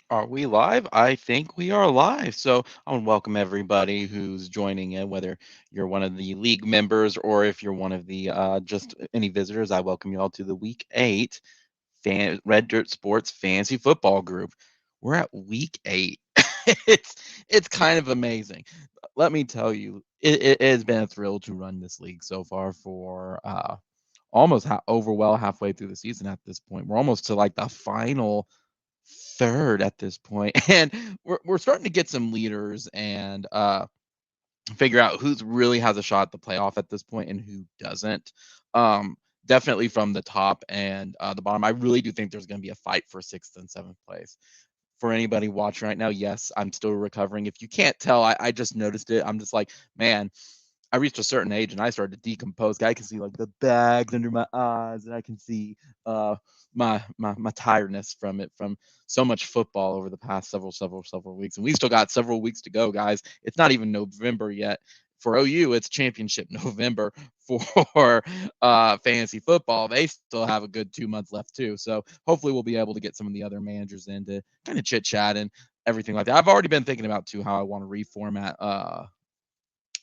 Are we live? I think we are live. So I want to welcome everybody who's joining in, whether you're one of the league members or if you're one of the just any visitors. I welcome you all to the Week 8 Red Dirt Sports Fantasy Football Group. We're at Week 8. it's kind of amazing. Let me tell you, it has been a thrill to run this league so far for almost halfway through the season at this point. We're almost to like the final third at this point, and we're starting to get some leaders and figure out who's really has a shot at the playoff at this point and who doesn't. Definitely from the top and the bottom, I really do think there's going to be a fight for sixth and seventh place. For anybody watching right now, yes, I'm still recovering. If you can't tell, I just noticed it. I'm just like, man, I reached a certain age and I started to decompose. I can see like the bags under my eyes, and I can see my tiredness from it, from so much football over the past several weeks. And we still got several weeks to go, guys. It's not even November yet. For OU, it's championship November. For fantasy football, they still have a good 2 months left too. So hopefully we'll be able to get some of the other managers in to kind of chit chat and everything like that. I've already been thinking about too how I want to reformat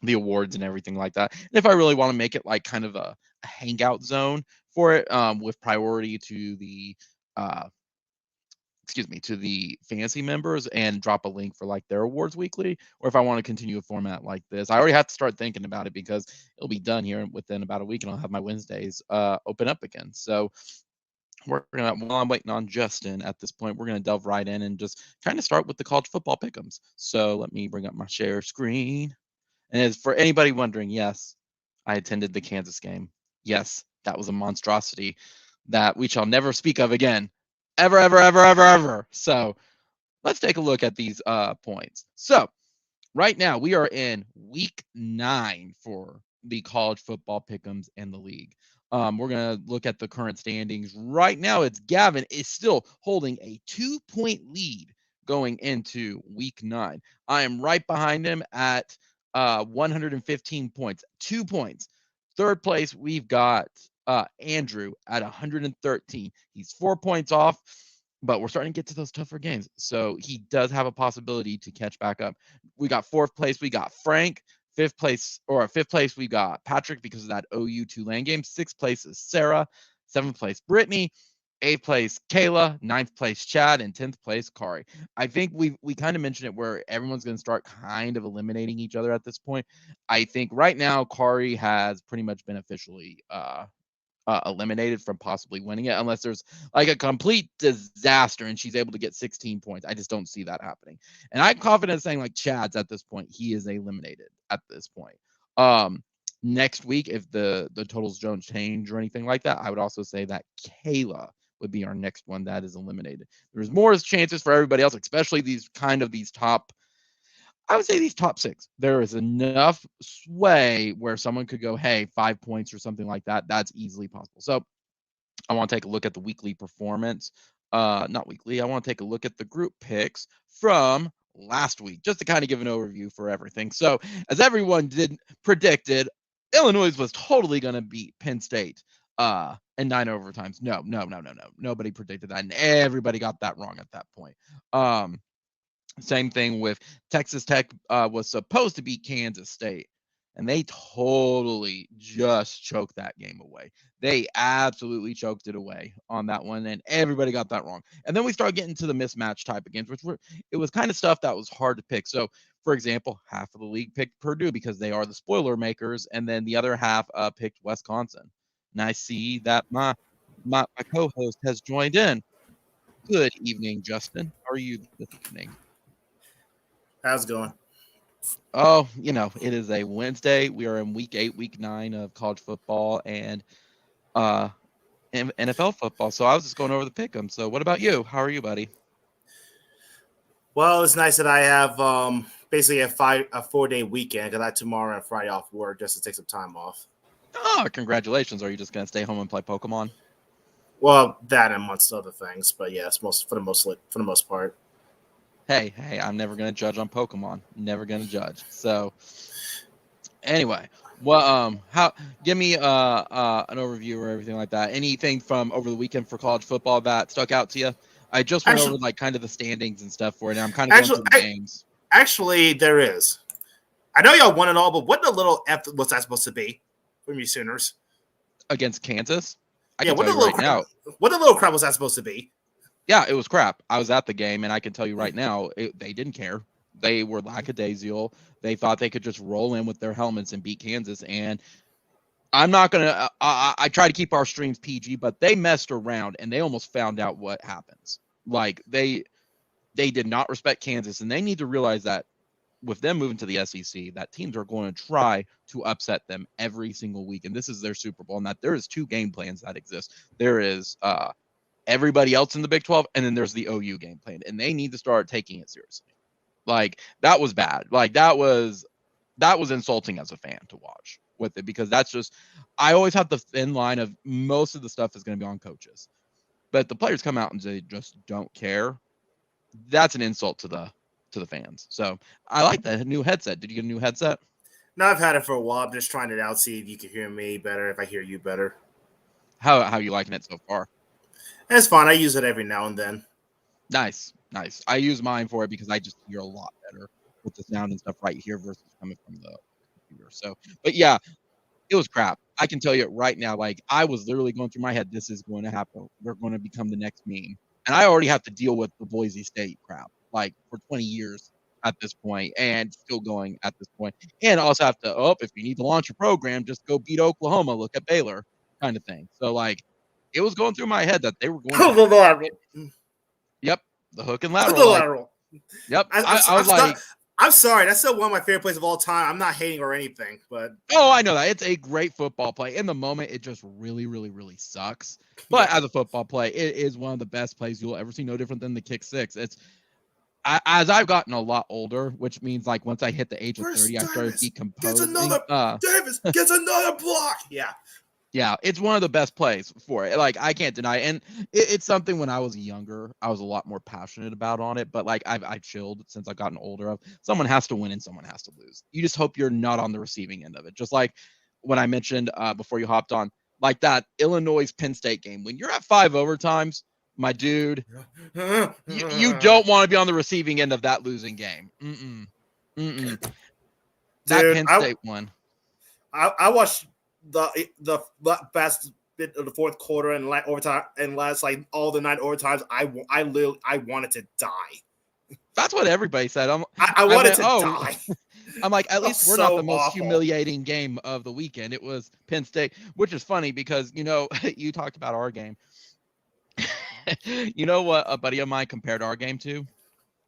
the awards and everything like that. And if I really want to make it like kind of a hangout zone for it, with priority to the uh, to the fantasy members and drop a link for like their awards weekly, or if I want to continue a format like this. I already have to start thinking about it because it'll be done here within about a week and I'll have my Wednesdays open up again. So we're gonna, while I'm waiting on Justin at this point, we're gonna delve right in and just kind of start with the college football pick'ems. So let me bring up my share screen. And as for anybody wondering, yes, I attended the Kansas game. Yes, that was a monstrosity that we shall never speak of again. Ever, ever, ever, ever, ever. So let's take a look at these points. So right now we are in week 9 for the college football pick'ems in the league. We're gonna look at the current standings. Right now, it's Gavin is still holding a 2-point lead going into week 9. I am right behind him at 115 points, 2 points. Third place, we've got Andrew at 113. He's 4 points off, but we're starting to get to those tougher games. So he does have a possibility to catch back up. We got fourth place, we got Frank. Fifth place, we got Patrick because of that OU Tulane game. Sixth place is Sarah. Seventh place, Brittany. Eighth place, Kayla. Ninth place, Chad. And 10th place, Kari. I think we kind of mentioned it where everyone's going to start kind of eliminating each other at this point. I think right now, Kari has pretty much been officially eliminated from possibly winning it unless there's like a complete disaster and she's able to get 16 points. I just don't see that happening. And I'm confident saying like Chad's at this point, he is eliminated at this point. Next week, if the totals don't change or anything like that, I would also say that Kayla would be our next one that is eliminated. There's more chances for everybody else, especially these top, I would say these top 6. There is enough sway where someone could go, hey, 5 points or something like that. That's easily possible. So I want to take a look at the weekly performance. Not weekly. I want to take a look at the group picks from last week, just to kind of give an overview for everything. So as everyone predicted, Illinois was totally going to beat Penn State in 9 overtimes. No. Nobody predicted that, and everybody got that wrong at that point. Same thing with Texas Tech was supposed to beat Kansas State, and they totally just choked that game away. They absolutely choked it away on that one, and everybody got that wrong. And then we started getting to the mismatch type of games, it was kind of stuff that was hard to pick. So, for example, half of the league picked Purdue because they are the spoiler makers, and then the other half picked Wisconsin. And I see that my co-host has joined in. Good evening, Justin. How are you this evening? How's it going? Oh, it is a Wednesday. We are in week 8, week 9 of college football and uh NFL football. So I was just going over the pick 'em. So what about you? How are you, buddy? Well, it's nice that I have basically a 4-day weekend because I had tomorrow and Friday off work just to take some time off. Oh, congratulations. Are you just gonna stay home and play Pokemon? Well, that and amongst other things, but yes, for the most part. Hey, I'm never gonna judge on Pokemon. Never gonna judge. So anyway, well, how give me an overview or everything like that. Anything from over the weekend for college football that stuck out to you? I just went over Actually, like kind of the standings and stuff for it. And I'm kind of going actually, through the games actually, there is. I know y'all won it all, but what the little F was that supposed to be from you Sooners? against Kansas. I Yeah, can tell you right now. what the little crap was that supposed to be? Yeah, it was crap. I was at the game, and I can tell you right now, they didn't care. They were lackadaisical. They thought they could just roll in with their helmets and beat Kansas. And I'm not gonna. I try to keep our streams PG, but they messed around, and they almost found out what happens. Like they did not respect Kansas, and they need to realize that with them moving to the SEC, that teams are going to try to upset them every single week, and this is their Super Bowl. And that there is two game plans that exist. There is everybody else in the Big 12, and then there's the OU game plan, and they need to start taking it seriously. Like that was bad. Like that was insulting as a fan to watch with it, because that's just, I always have the thin line of most of the stuff is going to be on coaches, but the players come out and they just don't care. That's an insult to the fans. So I like the new headset. Did you get a new headset? No, I've had it for a while. I'm just trying it out, see if you can hear me better, if I hear you better. How you liking it so far? And it's fine. I use it every now and then. Nice. I use mine for it because I just hear a lot better with the sound and stuff right here versus coming from the computer. So, but yeah, it was crap. I can tell you right now, like I was literally going through my head, this is going to happen. We're going to become the next meme. And I already have to deal with the Boise State crap, like for 20 years at this point, and still going at this point. And also have to, if you need to launch a program, just go beat Oklahoma, look at Baylor, kind of thing. So like it was going through my head that they were going to Yep, the hook and lateral. Yep. I was like, I'm sorry. That's still one of my favorite plays of all time. I'm not hating or anything, but I know that it's a great football play. In the moment, it just really, really, really sucks. But as a football play, it is one of the best plays you'll ever see. No different than the kick six. It's as I've gotten a lot older, which means like once I hit the age of 30, I started decomposing. Davis gets another block. Yeah, it's one of the best plays for it. Like I can't deny it. And it's something when I was younger, I was a lot more passionate about on it. But like I've chilled since I've gotten older. Of someone has to win and someone has to lose. You just hope you're not on the receiving end of it. Just like when I mentioned before you hopped on, like that Illinois Penn State game. When you're at 5 overtimes, my dude, you don't want to be on the receiving end of that losing game. That Penn State one. I watched the best bit of the fourth quarter and overtime and last like all the 9 overtimes. I wanted to die. That's what everybody said. I wanted to die. I'm like, at least we're not the most humiliating game of the weekend. It was Penn State, which is funny because, you talked about our game. You know what a buddy of mine compared our game to?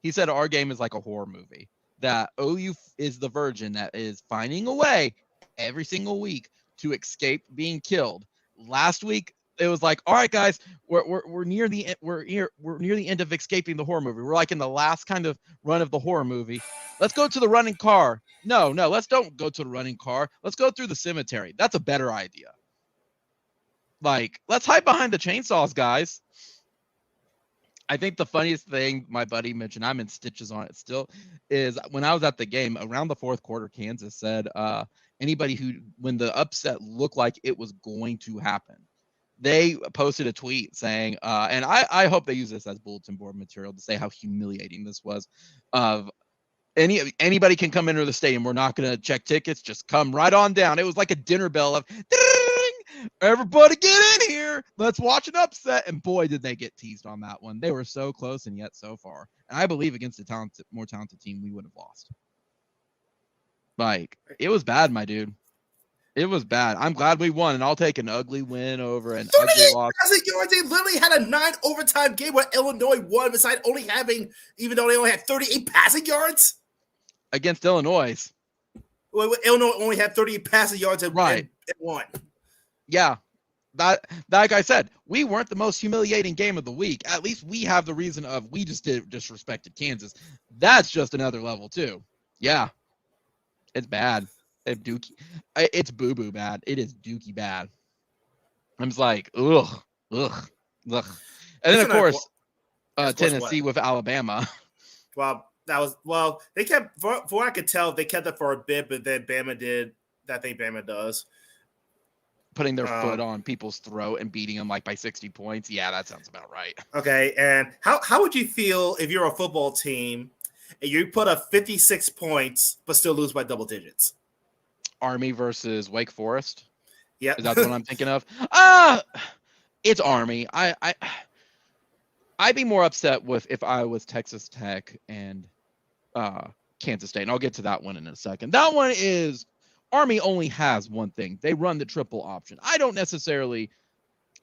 He said our game is like a horror movie. That OU is the virgin that is finding a way every single week to escape being killed. Last week it was like, all right, guys, we're near the end of escaping the horror movie. We're like in the last kind of run of the horror movie. Let's go to the running car. No, let's don't go to the running car. Let's go through the cemetery. That's a better idea. Like, let's hide behind the chainsaws, guys. I think the funniest thing my buddy mentioned, I'm in stitches on it still, is when I was at the game around the fourth quarter, Kansas said, anybody when the upset looked like it was going to happen, they posted a tweet saying, and I hope they use this as bulletin board material to say how humiliating this was. Of anybody can come into the stadium. We're not going to check tickets. Just come right on down. It was like a dinner bell of everybody get in here. Let's watch an upset. And boy, did they get teased on that one. They were so close and yet so far. And I believe against a more talented team, we would have lost. Like, it was bad, my dude. It was bad. I'm glad we won, and I'll take an ugly win over an ugly loss. They literally had a 9 overtime game where Illinois won, besides even though they only had 38 passing yards against Illinois. Well, Illinois only had 38 passing yards and won. Yeah, that like I said, we weren't the most humiliating game of the week. At least we have the reason of we just disrespected Kansas. That's just another level too. Yeah, it's bad. It's boo-boo bad. It is dookie bad. I'm just like, ugh. And then, of course, Tennessee with Alabama. Well, they kept, for what I could tell, they kept it for a bit, but then Bama did that thing Bama does. putting their foot on people's throat and beating them like by 60 points. Yeah, that sounds about right. Okay, and how would you feel if you're a football team and you put up 56 points but still lose by double digits? Army versus Wake Forest. Yeah, Is that the one I'm thinking of? It's Army. I'd be more upset with if I was Texas Tech and Kansas State, and I'll get to that one in a second. That one is Army only has one thing. They run the triple option. I don't necessarily.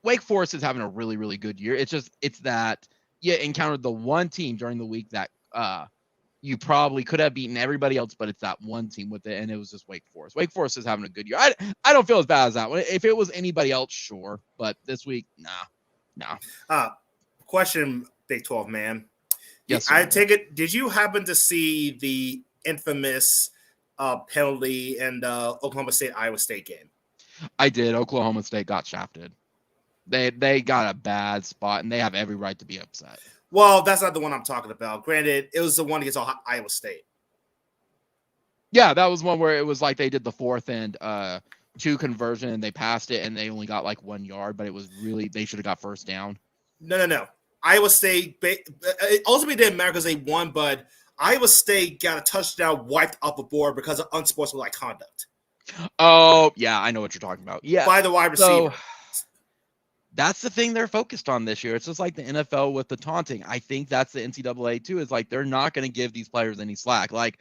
Wake Forest is having a really, really good year. It's that you encountered the one team during the week that you probably could have beaten everybody else, but it's that one team with it, and it was just Wake Forest. Wake Forest is having a good year. I don't feel as bad as that one. If it was anybody else, sure, but this week, nah. Question, Big 12 man. Yes, I take it. Did you happen to see the infamous penalty in the Oklahoma State Iowa State game? I did. Oklahoma State got shafted. They got a bad spot, and they have every right to be upset. Well, that's not the one I'm talking about. Granted, it was the one against Iowa State. Yeah, that was one where it was like they did the 4th and 2 conversion, and they passed it, and they only got like 1 yard, but it was really they should have got first down. No. Iowa State, it ultimately didn't matter because they won, but Iowa State got a touchdown wiped off the board because of unsportsmanlike conduct. Oh, yeah, I know what you're talking about. Yeah. By the wide receiver. So, that's the thing they're focused on this year. It's just like the NFL with the taunting. I think that's the NCAA too, is like they're not going to give these players any slack. Like,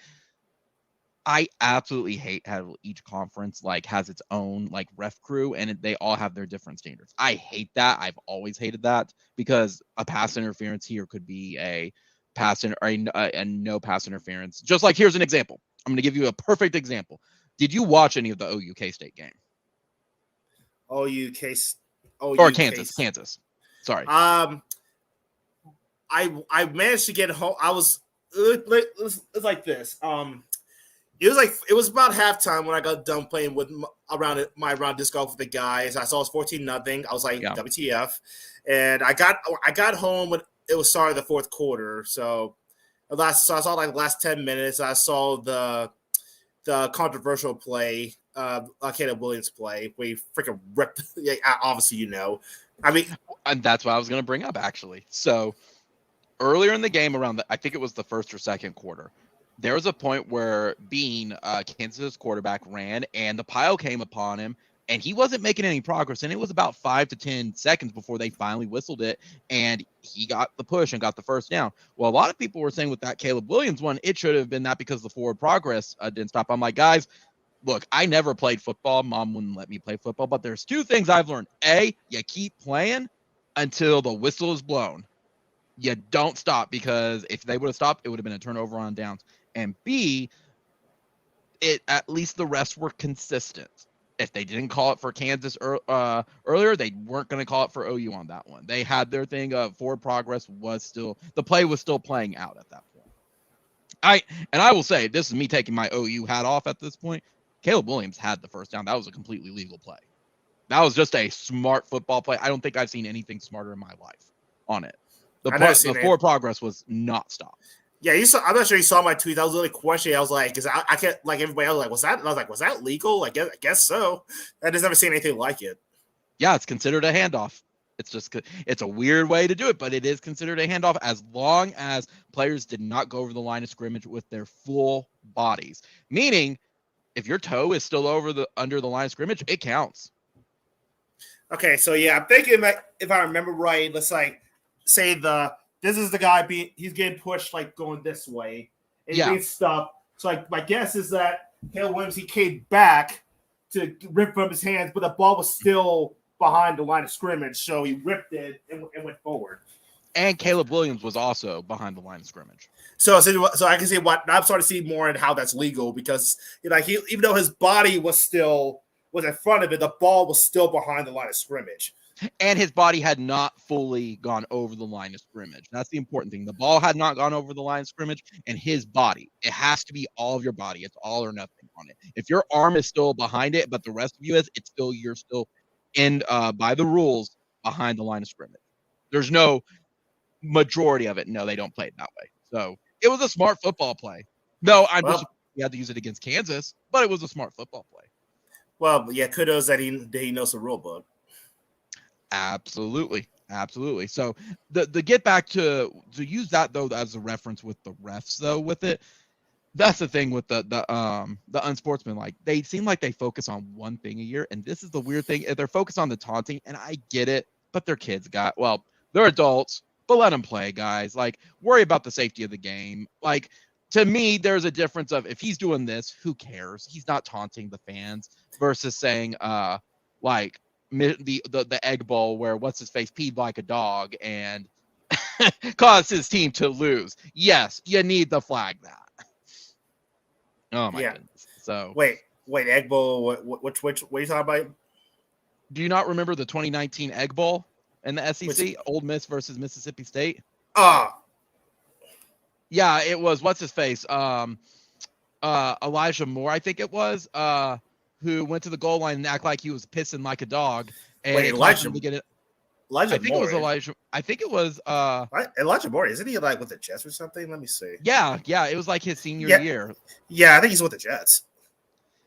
I absolutely hate how each conference like has its own like ref crew and they all have their different standards. I hate that. I've always hated that because a pass interference here could be a no pass interference. Just like here's an example. I'm going to give you a perfect example. Did you watch any of the OU K-State game? Or Kansas. Sorry. I managed to get home. It's like this. It was about halftime when I got done playing with around disc golf with the guys. I saw it was 14-0. I was like, WTF? And I got home when it was starting the fourth quarter. So I saw like the last 10 minutes. I saw the controversial play, Caleb Williams play, where he freaking ripped. Yeah, obviously, you know. I mean, and that's what I was going to bring up actually. So earlier in the game, I think it was the first or second quarter, there was a point where Bean, Kansas quarterback, ran, and the pile came upon him, and he wasn't making any progress. And it was about 5 to 10 seconds before they finally whistled it, and he got the push and got the first down. Well, a lot of people were saying with that Caleb Williams one, it should have been that because the forward progress didn't stop. I'm like, guys, look, I never played football. Mom wouldn't let me play football, but there's 2 things I've learned. A, you keep playing until the whistle is blown. You don't stop, because if they would have stopped, it would have been a turnover on downs. And B, at least the refs were consistent. If they didn't call it for Kansas earlier, they weren't going to call it for OU on that one. They had their thing of forward progress the play was still playing out at that point. I will say, this is me taking my OU hat off at this point. Caleb Williams had the first down. That was a completely legal play. That was just a smart football play. I don't think I've seen anything smarter in my life on it. The forward progress was not stopped. Yeah, I'm not sure you saw my tweet. I was really questioning. I was like, because I can't, like everybody else, like, was that? And I was like, was that legal? I guess so. I just never seen anything like it. Yeah, it's considered a handoff. It's a weird way to do it, but it is considered a handoff as long as players did not go over the line of scrimmage with their full bodies. Meaning, if your toe is still under the line of scrimmage, it counts. Okay, so yeah, I'm thinking that if I remember right, let's like say this is the guy he's getting pushed like going this way and being stopped. So like my guess is that Caleb Williams, he came back to rip from his hands, but the ball was still behind the line of scrimmage, so he ripped it and went forward. And Caleb Williams was also behind the line of scrimmage. So I can see what I'm starting to see more in how that's legal, because even though his body was in front of it, the ball was still behind the line of scrimmage. And his body had not fully gone over the line of scrimmage. That's the important thing. The ball had not gone over the line of scrimmage, and his body. It has to be all of your body. It's all or nothing on it. If your arm is still behind it, but the rest of you is, you're still in by the rules behind the line of scrimmage. There's no majority of it. No, they don't play it that way. So it was a smart football play. No, you had to use it against Kansas, but it was a smart football play. Well, yeah, kudos that he knows the rule book. Absolutely. So the get back to use that though as a reference with the refs though with it. That's the thing with the unsportsmanlike. They seem like they focus on one thing a year, and this is the weird thing. They're focused on the taunting, and I get it, but their kids they're adults, but let them play, guys. Like, worry about the safety of the game. Like, to me, there's a difference of if he's doing this, who cares? He's not taunting the fans versus saying, like the egg bowl where what's his face peed like a dog and caused his team to lose. Yes, you need to flag that. Oh my goodness! So wait, Egg Bowl. What are you talking about? Do you not remember the 2019 Egg Bowl in the SEC? Ole Miss versus Mississippi State. Yeah, it was what's his face? Elijah Moore, I think it was. Who went to the goal line and act like he was pissing like a dog. And Elijah to get it. Elijah I think Moore. It was Elijah. I think it was Elijah Moore. Isn't he like with the Jets or something? Let me see. Yeah. It was like his senior year. Yeah, I think he's with the Jets.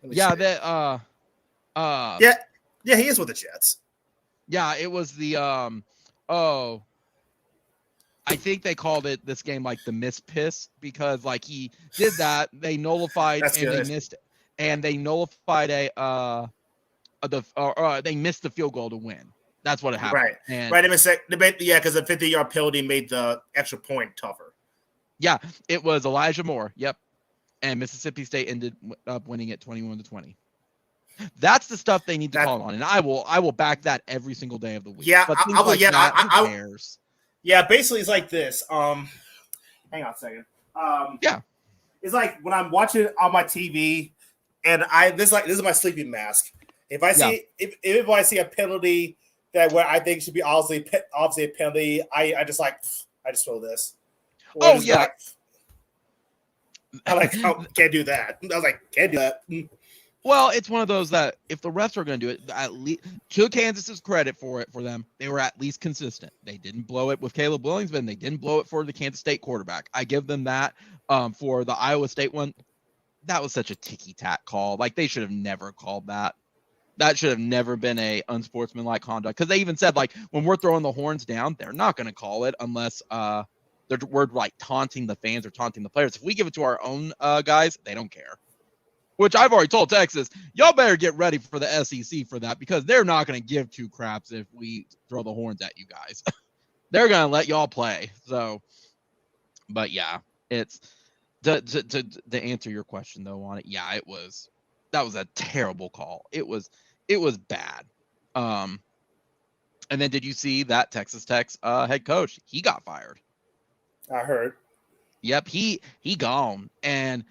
Yeah, yeah, he is with the Jets. Yeah, it was the I think they called it this game like the miss piss because like he did that, they nullified they missed and they nullified they missed the field goal to win. That's what happened. Right. Right. Yeah, because the 50-yard penalty made the extra point tougher. Yeah, it was Elijah Moore. Yep. And Mississippi State ended up winning it 21-20. That's the stuff they need to call on, and I will back that every single day of the week. Yeah, but who cares? Yeah, basically it's like this. Hang on a second. Yeah, it's like when I'm watching on my TV, and this is my sleeping mask. If I see if I see a penalty that where I think should be obviously a penalty, I just throw this. Oh yeah. I can't do that. I was like, can't do that. Well, it's one of those that if the refs are going to do it, at least to Kansas's credit for them, they were at least consistent. They didn't blow it with Caleb Williams, but they didn't blow it for the Kansas State quarterback. I give them that. For the Iowa State one, that was such a ticky-tack call. Like, they should have never called that. That should have never been a unsportsmanlike conduct. Because they even said, like, when we're throwing the horns down, they're not going to call it unless we're, like, taunting the fans or taunting the players. If we give it to our own guys, they don't care. Which I've already told Texas, y'all better get ready for the SEC for that because they're not going to give two craps if we throw the horns at you guys. They're going to let y'all play. So, but yeah, it's to answer your question though on it. Yeah, that was a terrible call. It was bad. And then did you see that Texas Tech's head coach? He got fired. I heard. Yep, he gone. And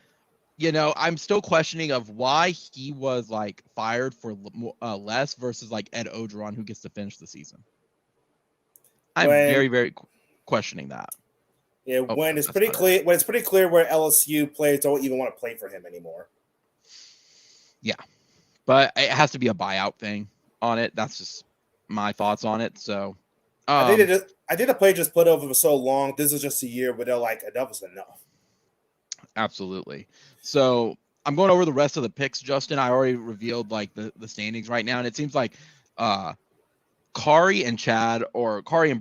you know, I'm still questioning of why he was like fired for less versus like Ed Ogeron, who gets to finish the season. I'm very, very questioning that. Yeah, when it's pretty clear where LSU players don't even want to play for him anymore. Yeah, but it has to be a buyout thing on it. That's just my thoughts on it. So I think the play just put over for so long. This is just a year where they're like, enough is enough. Absolutely. So I'm going over the rest of the picks, Justin. I already revealed like the standings right now, and it seems like Kari and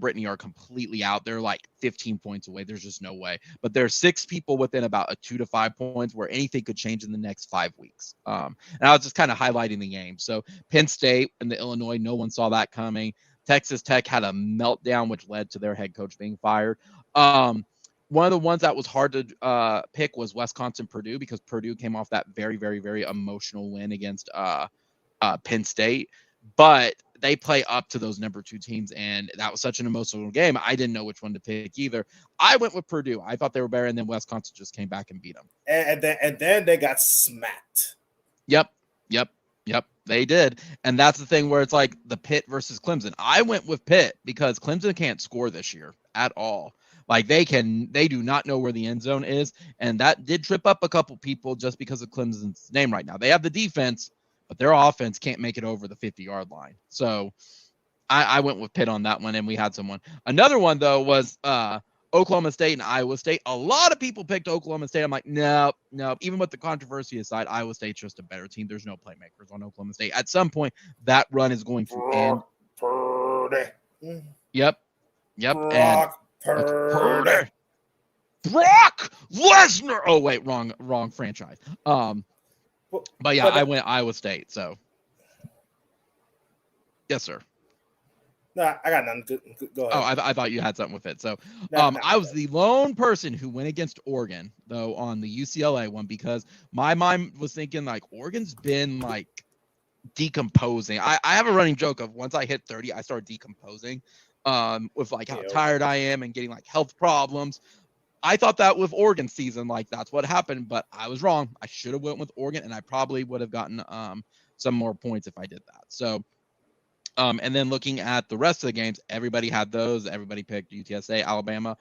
Brittany are completely out. They're like 15 points away. There's just no way. But there's 6 people within about a 2 to 5 points where anything could change in the next 5 weeks. And I was just kind of highlighting the game. So Penn State and the Illinois, no one saw that coming. Texas Tech had a meltdown, which led to their head coach being fired. One of the ones that was hard to pick was Wisconsin-Purdue because Purdue came off that very, very, very emotional win against Penn State. But they play up to those number 2 teams, and that was such an emotional game. I didn't know which one to pick either. I went with Purdue. I thought they were better, and then Wisconsin just came back and beat them. And then they got smacked. Yep. They did. And that's the thing where it's like the Pitt versus Clemson. I went with Pitt because Clemson can't score this year at all. Like they do not know where the end zone is. And that did trip up a couple people just because of Clemson's name right now. They have the defense, but their offense can't make it over the 50-yard line. So I went with Pitt on that one, and we had someone. Another one, though, was Oklahoma State and Iowa State. A lot of people picked Oklahoma State. I'm like, no. Even with the controversy aside, Iowa State's just a better team. There's no playmakers on Oklahoma State. At some point, that run is going to end. Yep. Brock Purdy. Brock Lesnar. Oh wait, wrong franchise. But yeah, I went Iowa State. So yes, sir. No, I got none. Go ahead. Oh, I thought you had something with it. So I was the lone person who went against Oregon, though, on the UCLA one, because my mind was thinking, like, Oregon's been, like, decomposing. I have a running joke of once I hit 30, I start decomposing with, like, how tired I am and getting, like, health problems. I thought that with Oregon season, like, that's what happened, but I was wrong. I should have went with Oregon, and I probably would have gotten some more points if I did that. So and then looking at the rest of the games, everybody had those. Everybody picked UTSA, Alabama.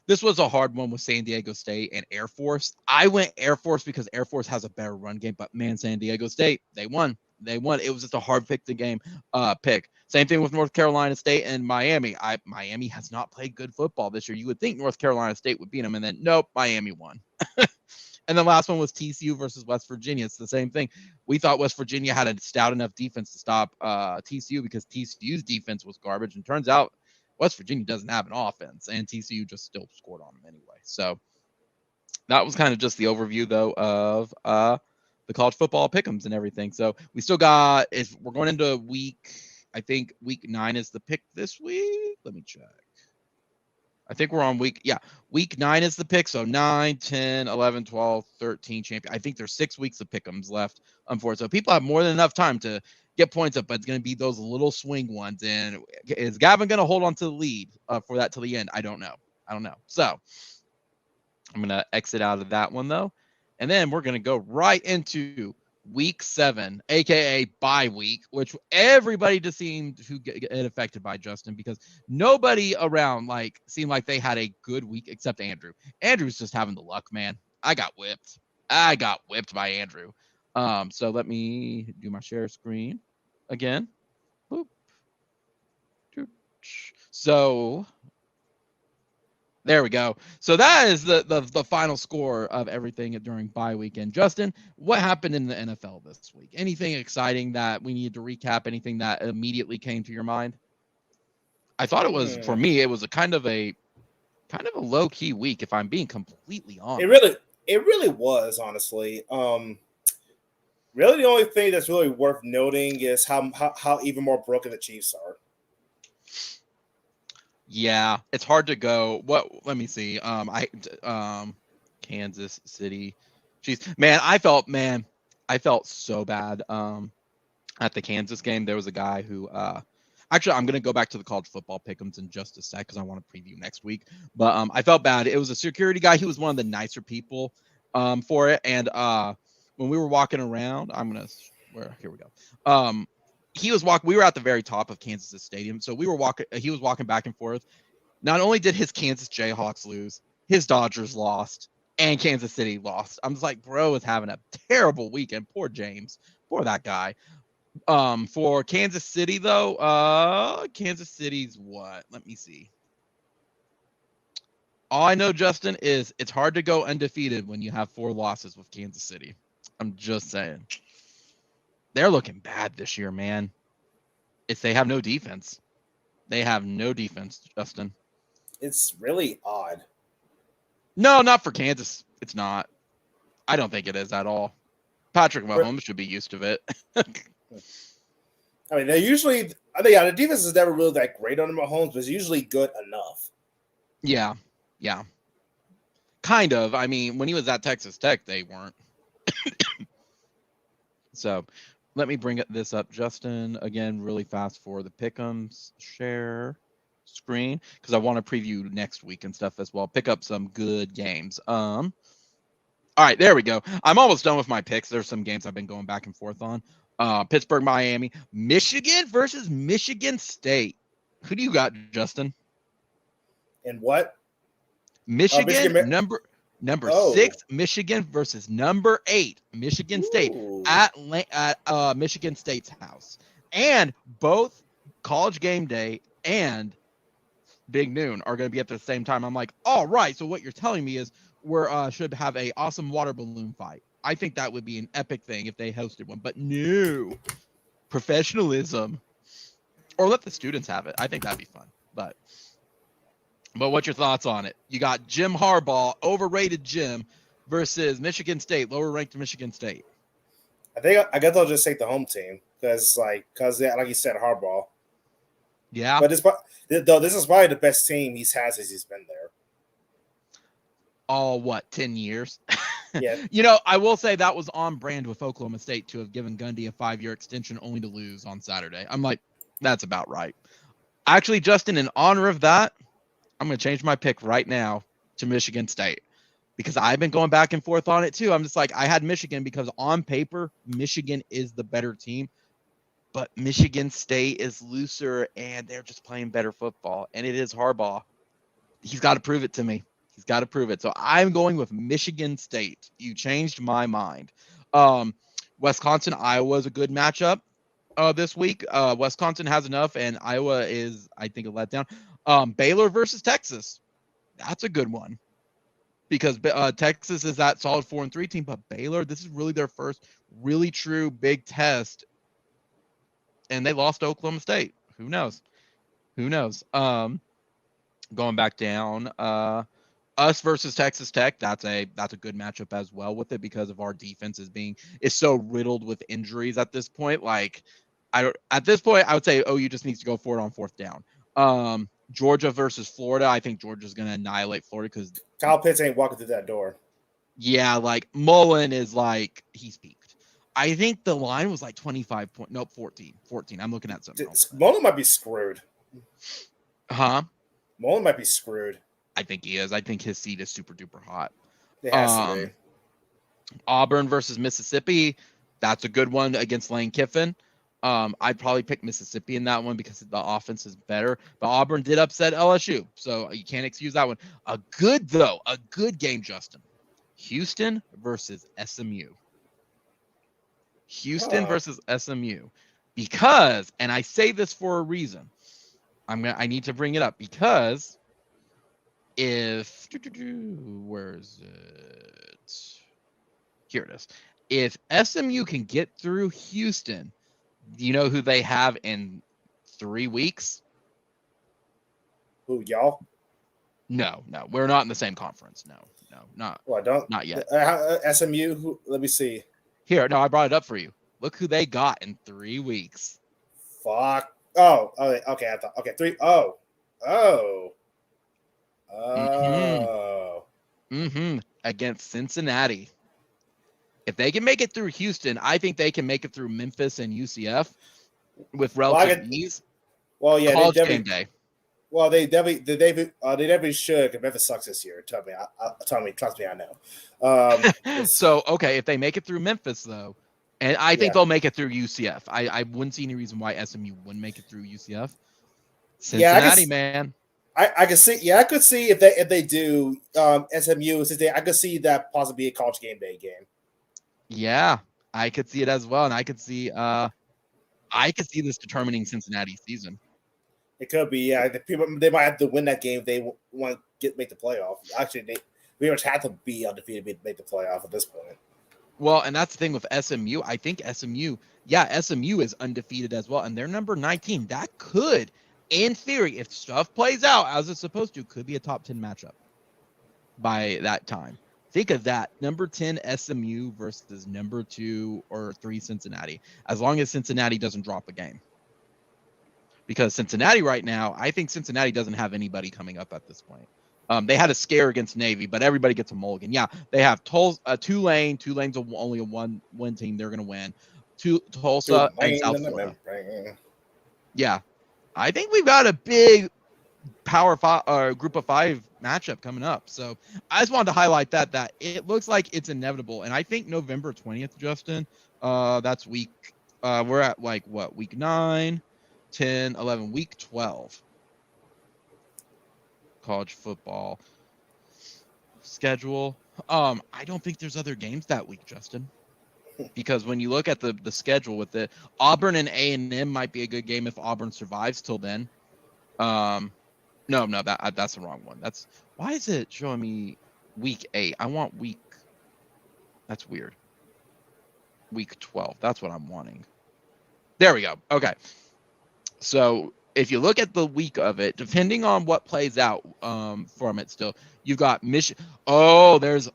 This was a hard one with San Diego State and Air Force. I went Air Force because Air Force has a better run game, but man, San Diego State, they won. It was just a hard pick pick. Same thing with North Carolina State and Miami. Miami has not played good football this year. You would think North Carolina State would beat them, and then nope, Miami won. And the last one was TCU versus West Virginia. It's the same thing. We thought West Virginia had a stout enough defense to stop TCU because TCU's defense was garbage. And turns out West Virginia doesn't have an offense, and TCU just still scored on them anyway. So that was kind of just the overview, though, of the college football pick'ems and everything. So we still got, if we're going into I think week 9 is the pick this week. Let me check. I think we're on week 9 is the pick. So 9, 10, 11, 12, 13 champion. I think there's 6 weeks of pick'ems left, unfortunately. So people have more than enough time to get points up, but it's going to be those little swing ones. And is Gavin going to hold on to the lead for that till the end? I don't know. So I'm going to exit out of that one, though. And then we're going to go right into week 7, aka bye week, which everybody just seemed to get affected by, Justin, because nobody around seemed like they had a good week except Andrew. Andrew's just having the luck, man. I got whipped by Andrew. So let me do my share screen again. Boop. So there we go. So that is the final score of everything during bye weekend. Justin, what happened in the NFL this week? Anything exciting that we needed to recap? Anything that immediately came to your mind? I thought it was, for me, it was a kind of a low key week, if I'm being completely honest. It really was, honestly. Really, the only thing that's really worth noting is how even more broken the Chiefs are. Yeah, it's hard to go. Let me see. Kansas City. Jeez, man, I felt so bad. At the Kansas game, there was a guy who, actually, I'm gonna go back to the college football pick'ems in just a sec because I want to preview next week. But I felt bad. It was a security guy. He was one of the nicer people, for it. And when we were walking around, here we go. We were at the very top of Kansas Stadium. So he was walking back and forth. Not only did his Kansas Jayhawks lose, his Dodgers lost, and Kansas City lost. I'm just like, bro is having a terrible weekend. Poor James. Poor that guy. For Kansas City, though, Kansas City's what? Let me see. All I know, Justin, is it's hard to go undefeated when you have 4 losses with Kansas City. I'm just saying. They're looking bad this year, man. They have no defense. They have no defense, Justin. It's really odd. No, not for Kansas. It's not. I don't think it is at all. Patrick Mahomes should be used to it. I mean, the defense is never really that great on Mahomes, but it's usually good enough. Yeah. Kind of. I mean, when he was at Texas Tech, they weren't. So let me bring this up, Justin, again, really fast for the pick'ems share screen, because I want to preview next week and stuff as well. Pick up some good games. All right, there we go. I'm almost done with my picks. There's some games I've been going back and forth on. Pittsburgh, Miami, Michigan versus Michigan State. Who do you got, Justin? And what? Michigan, number 6, Michigan versus number 8, Michigan State at Michigan State's house. And both College Game Day and Big Noon are going to be at the same time. I'm like, all right. So what you're telling me is we're should have a awesome water balloon fight. I think that would be an epic thing if they hosted one. But no, professionalism, or let the students have it. I think that'd be fun. But what's your thoughts on it? You got Jim Harbaugh, overrated Jim, versus Michigan State, lower ranked Michigan State. I guess I'll just take the home team because like you said, Harbaugh. Yeah. But this is probably the best team he's had since he's been there. All 10 years? Yeah. You know, I will say that was on brand with Oklahoma State to have given Gundy a 5-year extension only to lose on Saturday. I'm like, that's about right. Actually, Justin, in honor of that, I'm going to change my pick right now to Michigan State because I've been going back and forth on it too. I'm just like, I had Michigan because on paper, Michigan is the better team, but Michigan State is looser and they're just playing better football. And it is Harbaugh. He's got to prove it to me. He's got to prove it. So I'm going with Michigan State. You changed my mind. Wisconsin, Iowa is a good matchup this week. Wisconsin has enough, and Iowa is, I think, a letdown. Baylor versus Texas. That's a good one because Texas is that solid 4-3 team, but Baylor, this is really their first really true big test, and they lost to Oklahoma State. Who knows? Going back down, us versus Texas Tech. That's a good matchup as well with it because of our defense is so riddled with injuries at this point. Like, at this point, I would say OU just needs to go for it on 4th down. Georgia versus Florida. I think Georgia's going to annihilate Florida because Kyle Pitts ain't walking through that door. Yeah, like Mullen is like he's peaked. I think the line was like 25 point. Nope, 14. I'm looking at something else. Mullen might be screwed. Huh? Mullen might be screwed. I think he is. I think his seat is super duper hot. It has to be. Auburn versus Mississippi. That's a good one against Lane Kiffin. I'd probably pick Mississippi in that one because the offense is better. But Auburn did upset LSU, so you can't excuse that one. A good game, Justin. Houston versus SMU. Versus SMU. Because, and I say this for a reason, I need to bring it up because where is it? Here it is. If SMU can get through Houston, do you know who they have in 3 weeks? Who, y'all? No, we're not in the same conference. No, not yet. SMU. Let me see. Here, no, I brought it up for you. Look who they got in 3 weeks. Fuck. Oh, okay. I thought. Okay, 3. Oh. Against Cincinnati. If they can make it through Houston, I think they can make it through Memphis and UCF with relative ease. Well, yeah, College game day. Well, they definitely should. Because Memphis sucks this year. Trust me, I know. So, okay, if they make it through Memphis, though, and I think they'll make it through UCF. I wouldn't see any reason why SMU wouldn't make it through UCF. Cincinnati, man. I can see. Yeah, I could see if they do SMU. I could see that possibly a college game day game. Yeah, I could see it as well, and I could see this determining Cincinnati season. It could be, yeah. They might have to win that game if they want to make the playoff. Actually, they pretty much have to be undefeated to make the playoff at this point. Well, and that's the thing with SMU. I think SMU is undefeated as well, and they're number 19. That could, in theory, if stuff plays out as it's supposed to, could be a top 10 matchup by that time. Think of that. Number 10 SMU versus number 2 or 3 Cincinnati. As long as Cincinnati doesn't drop a game. Because Cincinnati right now, I think Cincinnati doesn't have anybody coming up at this point. They had a scare against Navy, but everybody gets a mulligan. Yeah, they have Tulane. Tulane's only a one team. They're going to win. Tulsa and South Florida. Yeah. I think we've got a big Power 5 Group of 5 matchup coming up. So I just wanted to highlight that it looks like it's inevitable. And I think November 20th, Justin, that's week we're at like what, week 9, 10, 11, week 12 college football schedule. I don't think there's other games that week, Justin, because when you look at the schedule with it, Auburn and A&M might be a good game if Auburn survives till then. No, that's the wrong one. Why is it showing me week 8? I want week. That's weird. Week 12. That's what I'm wanting. There we go. Okay. So if you look at the week of it, depending on what plays out from it, still you've got Michigan. That's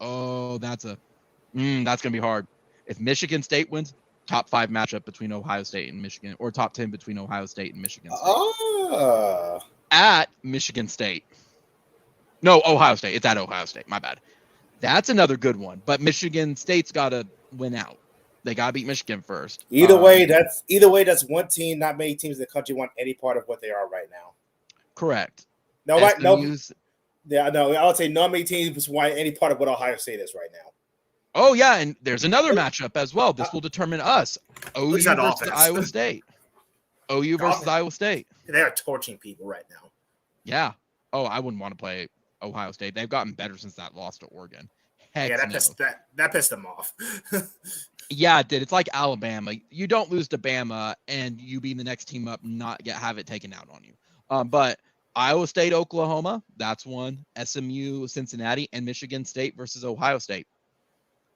gonna be hard. If Michigan State wins, top 5 matchup between Ohio State and Michigan, or top 10 between Ohio State and Michigan State. At Michigan State. No, Ohio State. It's at Ohio State. My bad. That's another good one. But Michigan State's got to win out. They got to beat Michigan first. Either way, that's one team. Not many teams in the country want any part of what they are right now. Correct. No, right? No. Yeah, no. I would say not many teams want any part of what Ohio State is right now. Oh yeah, and there's another matchup as well. This will determine us. OU versus Iowa State. OU versus Iowa State. They are torching people right now. Yeah. Oh, I wouldn't want to play Ohio State. They've gotten better since that loss to Oregon. That pissed them off. Yeah, it did. It's like Alabama. You don't lose to Bama and you beat the next team up, not have it taken out on you. But Iowa State, Oklahoma, that's one. SMU, Cincinnati, and Michigan State versus Ohio State.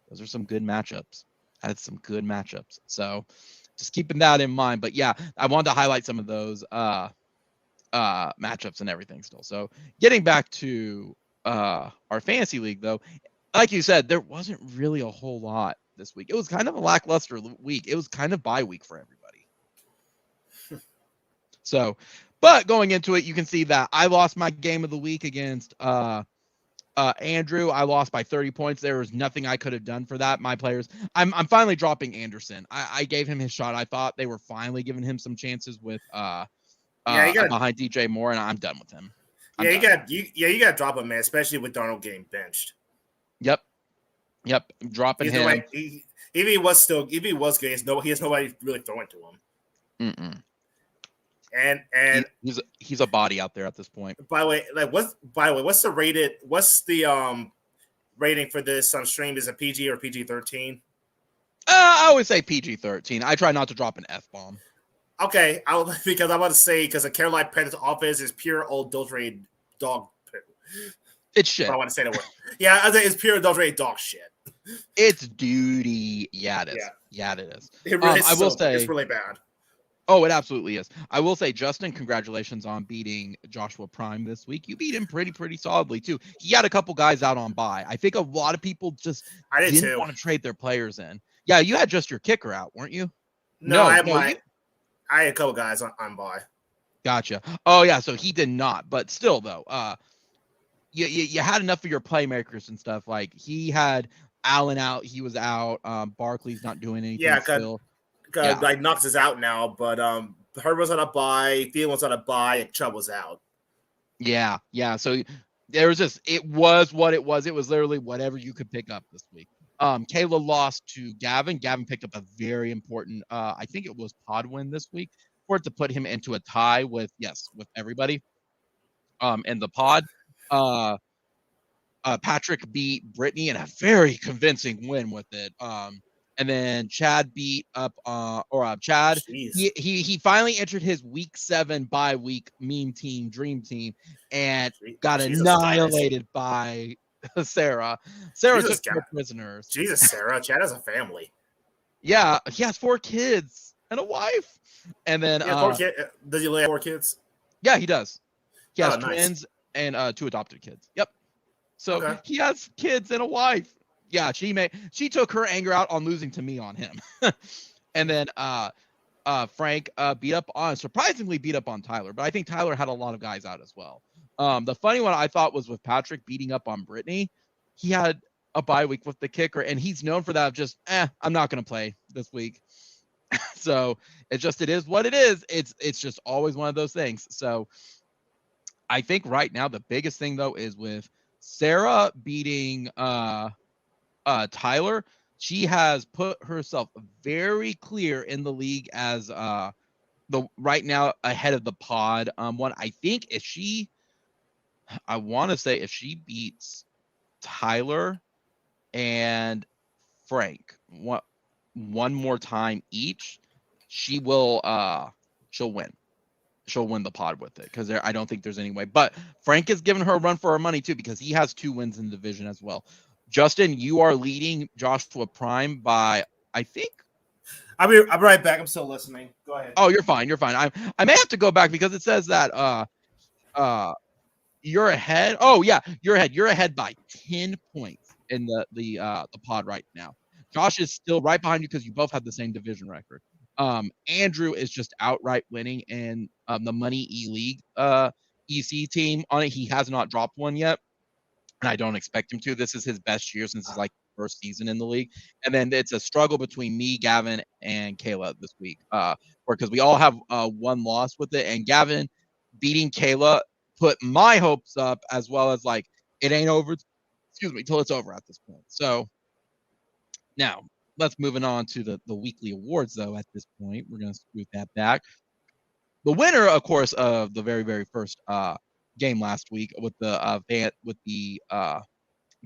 Those are some good matchups. That's some good matchups. So just keeping that in mind. But yeah, I wanted to highlight some of those matchups and everything still. So getting back to our fantasy league, though, like you said, there wasn't really a whole lot this week. It was kind of a lackluster week. It was kind of bye week for everybody. So, but going into it, you can see that I lost my game of the week against Andrew. I lost by 30 points. There was nothing I could have done for that. My players, I'm finally dropping Anderson. I gave him his shot. I thought they were finally giving him some chances with behind DJ Moore, and I'm done with him. You got to drop him, man, especially with Darnold getting benched. Yep. Dropping him. If he was good, he has nobody really throwing to him. And he's a body out there at this point. By the way, what's the rating for this stream? Is it PG or PG-13? I always say PG-13. I try not to drop an F-bomb. Okay, because I'm about to say, because the Carolina Panthers offense is pure adulterated dog poo. It's shit. I want to say that word. Yeah, I think it's pure adulterated dog shit. It's duty. Yeah, it is. Yeah, it is. I will say it's really bad. Oh, it absolutely is. I will say, Justin, congratulations on beating Joshua Prime this week. You beat him pretty solidly too. He had a couple guys out on bye. I think a lot of people just didn't want to trade their players in. Yeah, you had just your kicker out, weren't you? No, I had a couple guys on bye. Gotcha. Oh yeah, so he did not. But still, though, you had enough of your playmakers and stuff. Like he had Allen out, he was out. Barkley's not doing anything. Yeah, still. Like Knox is out now, but Herb was on a bye, Thielen was on a bye, and Chubb was out. Yeah. So there was it was what it was. It was literally whatever you could pick up this week. Kayla lost to Gavin. Gavin picked up a very important, I think it was pod win this week for it to put him into a tie with everybody. In the pod. Patrick beat Brittany in a very convincing win with it. And then Chad beat up Chad. He finally entered his week 7 bye week dream team and got annihilated by Sarah. Sarah took her prisoners. Jesus, Sarah. Chad has a family. Yeah, he has 4 kids and a wife. And then does he have 4 kids? Yeah, he does. He has twins and 2 adopted kids. Yep. So he has kids and a wife. Yeah, she took her anger out on losing to me on him. And then Frank surprisingly beat up on Tyler, but I think Tyler had a lot of guys out as well. The funny one I thought was with Patrick beating up on Brittany. He had a bye week with the kicker, and he's known for that of just, I'm not going to play this week. So it is what it is. It's just always one of those things. So I think right now the biggest thing, though, is with Sarah beating Tyler. She has put herself very clear in the league as the right now ahead of the pod. One, I think if she beats Tyler and Frank one more time each, she'll win. she'll win the pod with it, because I don't think there's any way. But Frank is giving her a run for her money too, because he has 2 wins in the division as well. Justin, you are leading Joshua Prime by, I think. I'll be right back. I'm still listening. Go ahead. Oh, you're fine. You're fine. I may have to go back because it says that uh you're ahead. Oh yeah, you're ahead. You're ahead by 10 points in the pod right now. Josh is still right behind you because you both have the same division record. Andrew is just outright winning in the Money E League EC team on it. He has not dropped one yet, and I don't expect him to. This is his best year since his like first season in the league. And then it's a struggle between me, Gavin, and Kayla this week. Because we all have one loss with it, and Gavin beating Kayla put my hopes up, as well as like it ain't over. Excuse me, till it's over at this point. So now let's moving on to the weekly awards. Though at this point, we're gonna scoot that back. The winner, of course, of the very first game last week with the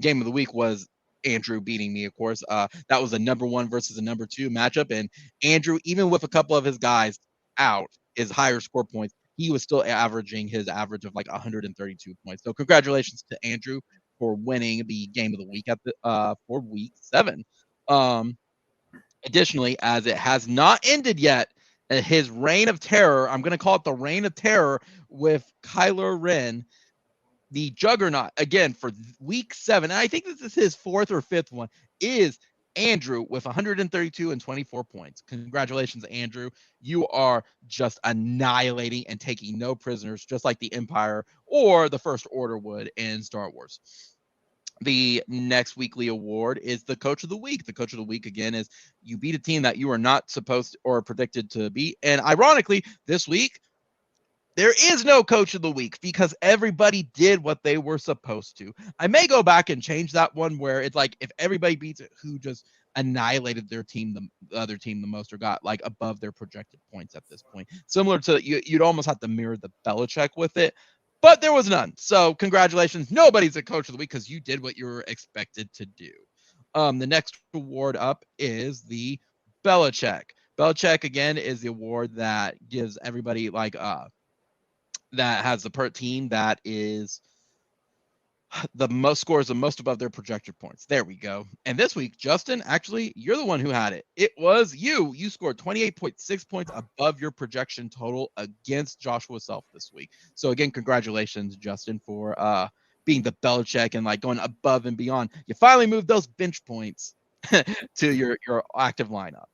game of the week was Andrew beating me, of course. That was a number 1 versus a number 2 matchup. And Andrew, even with a couple of his guys out, his higher score points, he was still averaging his average of like 132 points. So congratulations to Andrew for winning the game of the week at the for week 7. Additionally, as it has not ended yet, his reign of terror, I'm going to call it the reign of terror with Kyler Wren, the juggernaut, again, for week 7, and I think this is his 4th or 5th one, is Andrew with 132 and 24 points. Congratulations, Andrew. You are just annihilating and taking no prisoners, just like the Empire or the First Order would in Star Wars. The next weekly award is the Coach of the Week. The Coach of the Week, again, is you beat a team that you are not supposed to, or predicted to beat. And ironically, this week, there is no Coach of the Week because everybody did what they were supposed to. I may go back and change that one where it's like if everybody beats it, who just annihilated their team, the other team the most, or got like above their projected points at this point. Similar to you'd almost have to mirror the Belichick with it, but there was none. So congratulations, nobody's a Coach of the Week because you did what you were expected to do. The next award up is the Belichick. Belichick, again, is the award that gives everybody like that has the team that is the most scores the most above their projected points. There we go. And this week, Justin, actually, you're the one who had it. It was you. You scored 28.6 points above your projection total against Joshua Self this week. So again, congratulations, Justin, for being the Belichick and like going above and beyond. You finally moved those bench points to your active lineup.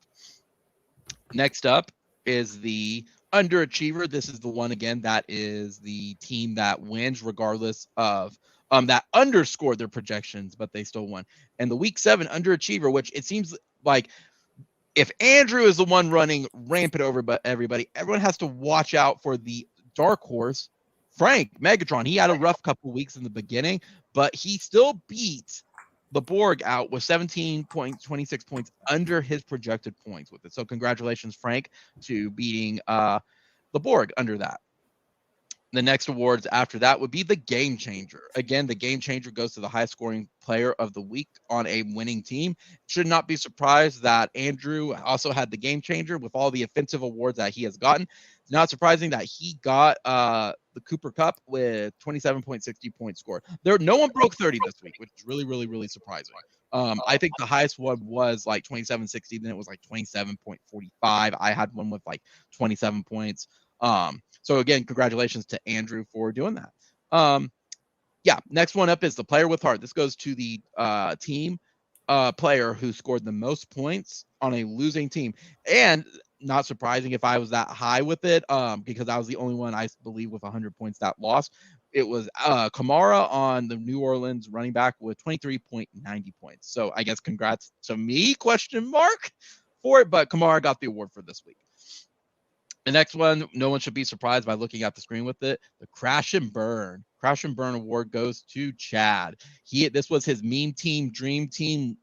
Next up is the underachiever. This is the one, again, that is the team that wins regardless of that underscored their projections, but they still won. And the week 7 underachiever, which it seems like if Andrew is the one running rampant over but everybody, everyone has to watch out for the dark horse, Frank Megatron. He had a rough couple weeks in the beginning, but he still beat the Borg out with 17.26 points under his projected points with it. So congratulations, Frank, to beating the Borg under that. The next awards after that would be the Game Changer. Again, the Game Changer goes to the highest scoring player of the week on a winning team. Should not be surprised that Andrew also had the Game Changer with all the offensive awards that he has gotten. It's not surprising that he got the Cooper Cup with 27.60 points scored. No one broke 30 this week, which is really surprising. I think the highest one was like 27.60, then it was like 27.45. I had one with like 27 points. So again, congratulations to Andrew for doing that. Yeah, next one up is the player with heart. This goes to the team player who scored the most points on a losing team. And not surprising if I was that high with it, because I was the only one, I believe, with 100 points that lost. It was Kamara on the New Orleans running back with 23.90 points. So I guess congrats to me, question mark, for it. But Kamara got the award for this week. The next one, no one should be surprised by looking at the screen with it. The Crash and Burn. Crash and Burn award goes to Chad. This was his meme team, dream team,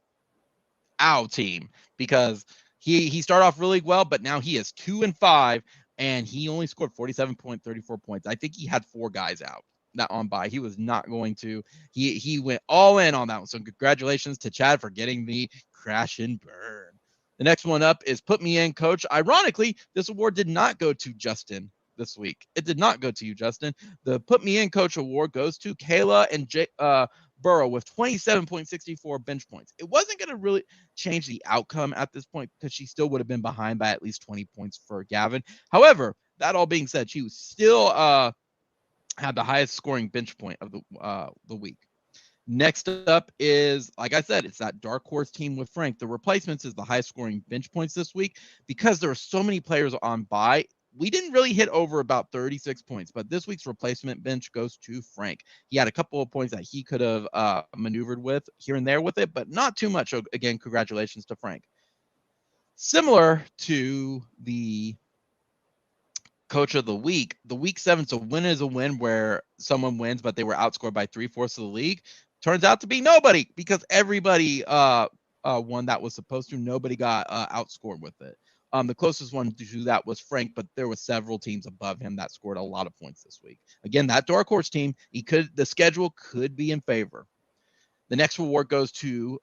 team, because he started off really well, but now he is 2-5, and he only scored 47.34 points. I think he had 4 guys out that on bye. He was not going to. He went all in on that one. So congratulations to Chad for getting the Crash and Burn. The next one up is Put Me In, Coach. Ironically, this award did not go to Justin this week. It did not go to you, Justin. The Put Me In Coach award goes to Kayla and Burrow with 27.64 bench points. It wasn't going to really change the outcome at this point because she still would have been behind by at least 20 points for Gavin. However, that all being said, she was still had the highest scoring bench point of the week. Next up is, like I said, it's that dark horse team with Frank. The replacements is the highest scoring bench points this week because there are so many players on bye. We didn't really hit over about 36 points, but this week's replacement bench goes to Frank. He had a couple of points that he could have maneuvered with here and there with it, but not too much. So again, congratulations to Frank. Similar to the Coach of the week 7, so win is a win where someone wins, but they were outscored by 3/4 of the league. Turns out to be nobody because everybody won that was supposed to. Nobody got outscored with it. The closest one to that was Frank, but there was several teams above him that scored a lot of points this week. Again, that dark horse team, the schedule could be in favor. The next reward goes to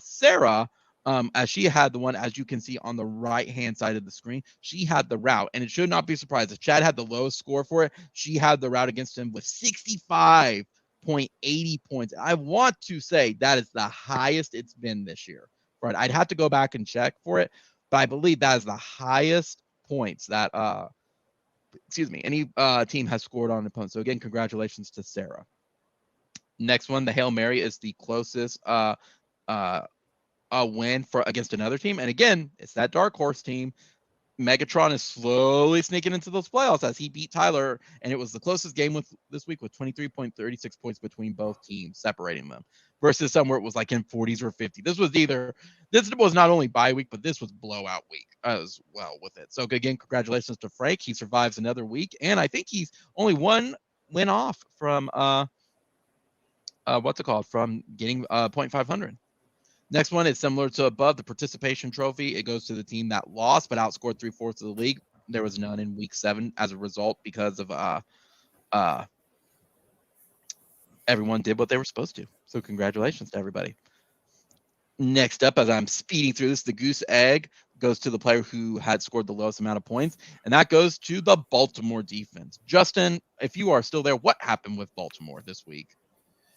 Sarah, as she had the one, as you can see on the right-hand side of the screen. She had the route, and it should not be surprised. If Chad had the lowest score for it, she had the route against him with 65.80 points. I want to say that is the highest it's been this year. Right? I'd have to go back and check for it, but I believe that is the highest points that any team has scored on an opponent. So again, congratulations to Sarah. Next one, the Hail Mary is the closest win for against another team. And again, it's that dark horse team. Megatron is slowly sneaking into those playoffs as he beat Tyler, and it was the closest game with this week with 23.36 points between both teams, separating them. Versus somewhere it was like in 40s or 50. This was not only bye week, but this was blowout week as well with it. So again, congratulations to Frank. He survives another week, and I think he's only one win off from from getting 0.500. Next one is similar to above, the participation trophy. It goes to the team that lost but outscored 3/4 of the league. There was none in week 7 as a result because of everyone did what they were supposed to. So congratulations to everybody. Next up, as I'm speeding through this, the goose egg goes to the player who had scored the lowest amount of points, and that goes to the Baltimore defense. Justin, if you are still there, what happened with Baltimore this week?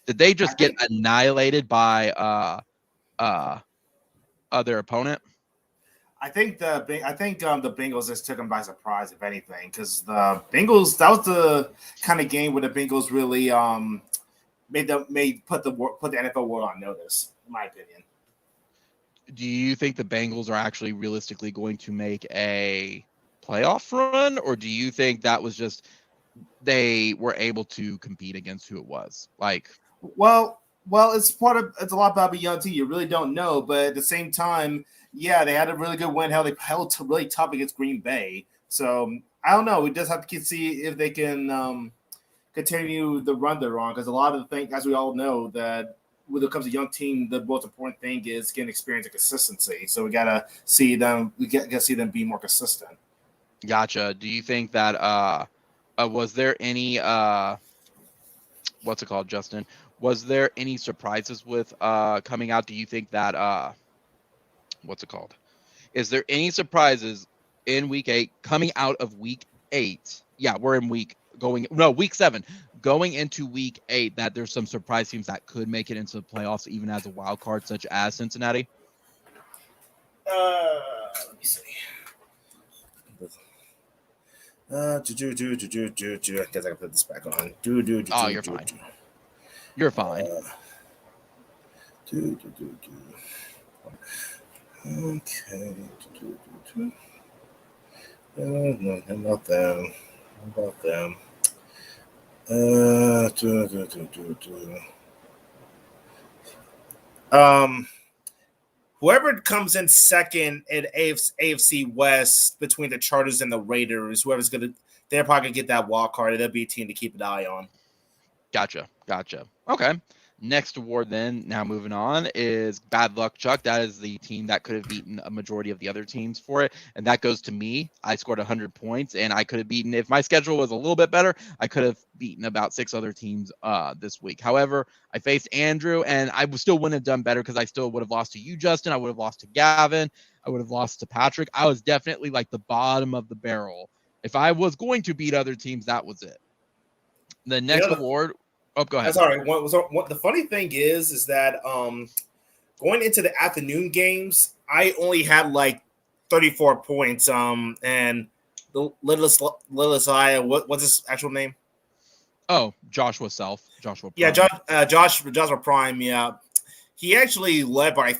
Did they just get annihilated by their opponent? I think the Bengals just took them by surprise, if anything, because the Bengals, that was the kind of game where the Bengals really put the NFL world on notice, in my opinion. Do you think the Bengals are actually realistically going to make a playoff run, or do you think that was just they were able to compete against who it was? Like, well, it's a lot about a young team. You really don't know, but at the same time, yeah, they had a really good win. How they held really tough against Green Bay. So I don't know. We just have to see if they can continue the run they're on, because a lot of the things, as we all know, that when it comes to a young team, the most important thing is getting experience and consistency. So we gotta see them. We gotta see them be more consistent. Gotcha. Do you think that was there any what's it called, Justin? Was there any surprises with coming out? Do you think that what's it called? Is there any surprises in week 8 coming out of week 8? Yeah, we're in week 7 going into week 8 that there's some surprise teams that could make it into the playoffs even as a wild card, such as Cincinnati? Let me see. I guess I can put this back on. Oh, you're fine. You're fine. Okay. No, about them. About them. Whoever comes in second at AFC West between the Chargers and the Raiders, they're probably gonna get that wild card. They'll be a team to keep an eye on. Gotcha. Okay. Next award then, now moving on, is Bad Luck Chuck. That is the team that could have beaten a majority of the other teams for it, and that goes to me. I scored 100 points, and I could have beaten, if my schedule was a little bit better, I could have beaten about 6 other teams this week. However, I faced Andrew, and I still wouldn't have done better because I still would have lost to you, Justin. I would have lost to Gavin. I would have lost to Patrick. I was definitely like the bottom of the barrel If I was going to beat other teams, that was it. The next award. Oh, go ahead. Sorry. What the funny thing is that going into the afternoon games, I only had like 34 points. And the littlest I, what's his actual name? Oh, Joshua Self. Joshua Prime. Yeah, Joshua Prime. Yeah, he actually led by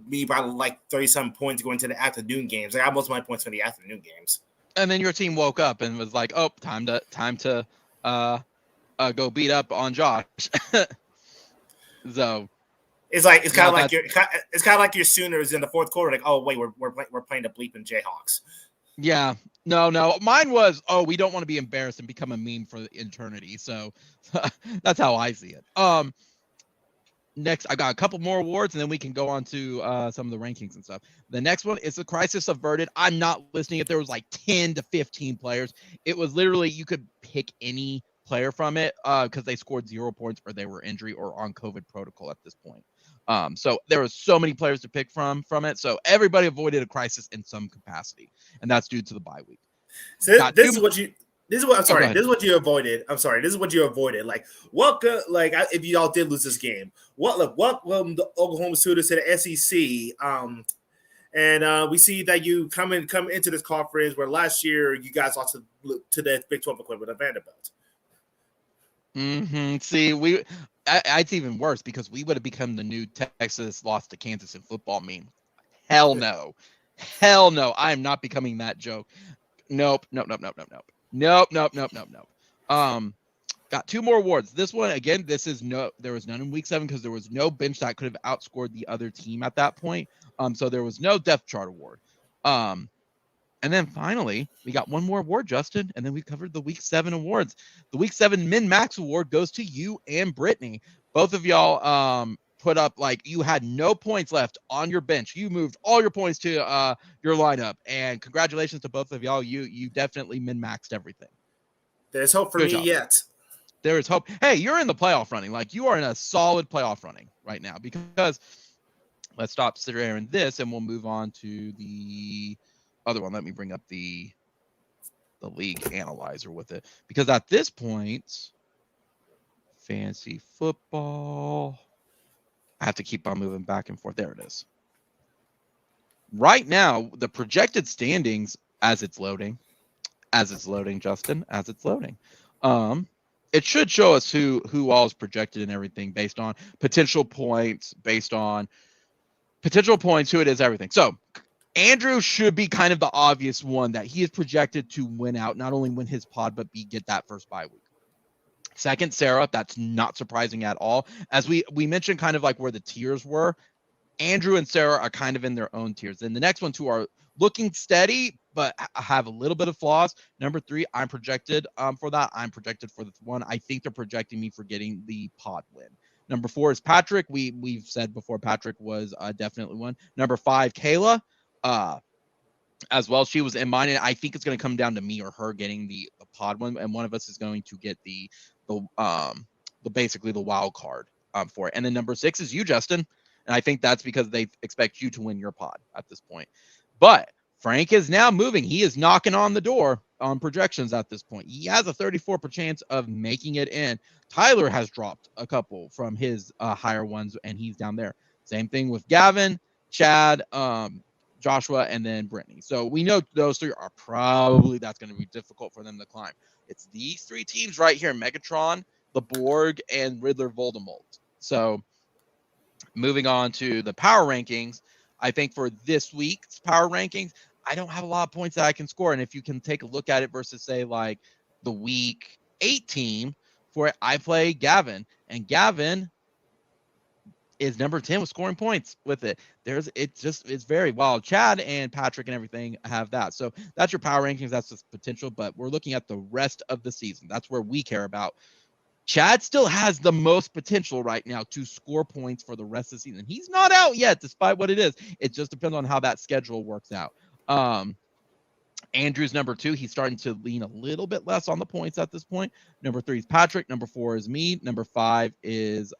like 37 points going to the afternoon games. I got most of my points from the afternoon games. And then your team woke up and was like, "Oh, time to go beat up on Josh." So it's kind of like your Sooners in the fourth quarter. Like, oh wait, we're playing the bleeping Jayhawks. Yeah, no. Mine was, oh, we don't want to be embarrassed and become a meme for eternity. So that's how I see it. Next, I got a couple more awards, and then we can go on to some of the rankings and stuff. The next one is the Crisis Averted. I'm not listening if there was like 10 to 15 players. It was literally, you could pick any player from it because they scored 0 points or they were injury or on COVID protocol at this point. So there was so many players to pick from it. So everybody avoided a crisis in some capacity, and that's due to the bye week. So this is what you avoided. I'm sorry. This is what you avoided. Like, welcome. Like, if y'all did lose this game, welcome the Oklahoma Sooners to the SEC. And we see that you come into this conference where last year you guys lost to the Big 12 equivalent of Vanderbilt. See, it's even worse because we would have become the new Texas lost to Kansas in football meme. Hell no. I am not becoming that joke. Nope. Got 2 more awards. This one, again, there was none in week 7 because there was no bench that could have outscored the other team at that point. So there was no depth chart award. And then finally, we got one more award, Justin, and then we covered the week 7 awards. The week 7 Min Max award goes to you and Brittany. Both of y'all put up, like, you had no points left on your bench. You moved all your points to your lineup, and congratulations to both of y'all. You definitely min-maxed everything. There's hope for me yet. There is hope. Hey, you're in the playoff running. Like, you are in a solid playoff running right now because let's stop staring this, and we'll move on to the other one. Let me bring up the league analyzer with it, because at this point, fantasy football, I have to keep on moving back and forth. There it is. Right now, the projected standings as it's loading, Justin, as it's loading. It should show us who all is projected and everything based on potential points, who it is, everything. So Andrew should be kind of the obvious one that he is projected to win out, not only win his pod, but get that first bye week. Second, Sarah, that's not surprising at all. As we mentioned kind of like where the tiers were, Andrew and Sarah are kind of in their own tiers. And the next one, two are looking steady, but have a little bit of flaws. Number 3, I'm projected for that. I'm projected for the 1. I think they're projecting me for getting the pod win. Number 4 is Patrick. We've said before Patrick was definitely one. Number 5, Kayla. As well, she was in mine, and I think it's going to come down to me or her getting the pod one, and one of us is going to get the basically the wild card for it. And then number 6 is you, Justin, and I think that's because they expect you to win your pod at this point. But Frank is now moving. He is knocking on the door on projections at this point. He has a 34% chance of making it in. Tyler has dropped a couple from his higher ones, and he's down there. Same thing with Gavin, Chad, Joshua, and then Brittany. So we know those 3 are probably, that's going to be difficult for them to climb. It's these 3 teams right here, Megatron, the Borg, and Riddler Voldemort. So moving on to the power rankings, I think for this week's power rankings, I don't have a lot of points that I can score. And if you can take a look at it versus, say, like the week 8 team for it, I play Gavin, and Gavin is number 10 with scoring points with it. It's very wild. Chad and Patrick and everything have that. So that's your power rankings. That's the potential, but we're looking at the rest of the season. That's where we care about. Chad still has the most potential right now to score points for the rest of the season. He's not out yet, despite what it is. It just depends on how that schedule works out. Andrew's number 2. He's starting to lean a little bit less on the points at this point. Number 3 is Patrick. Number 4 is me. Number 5 is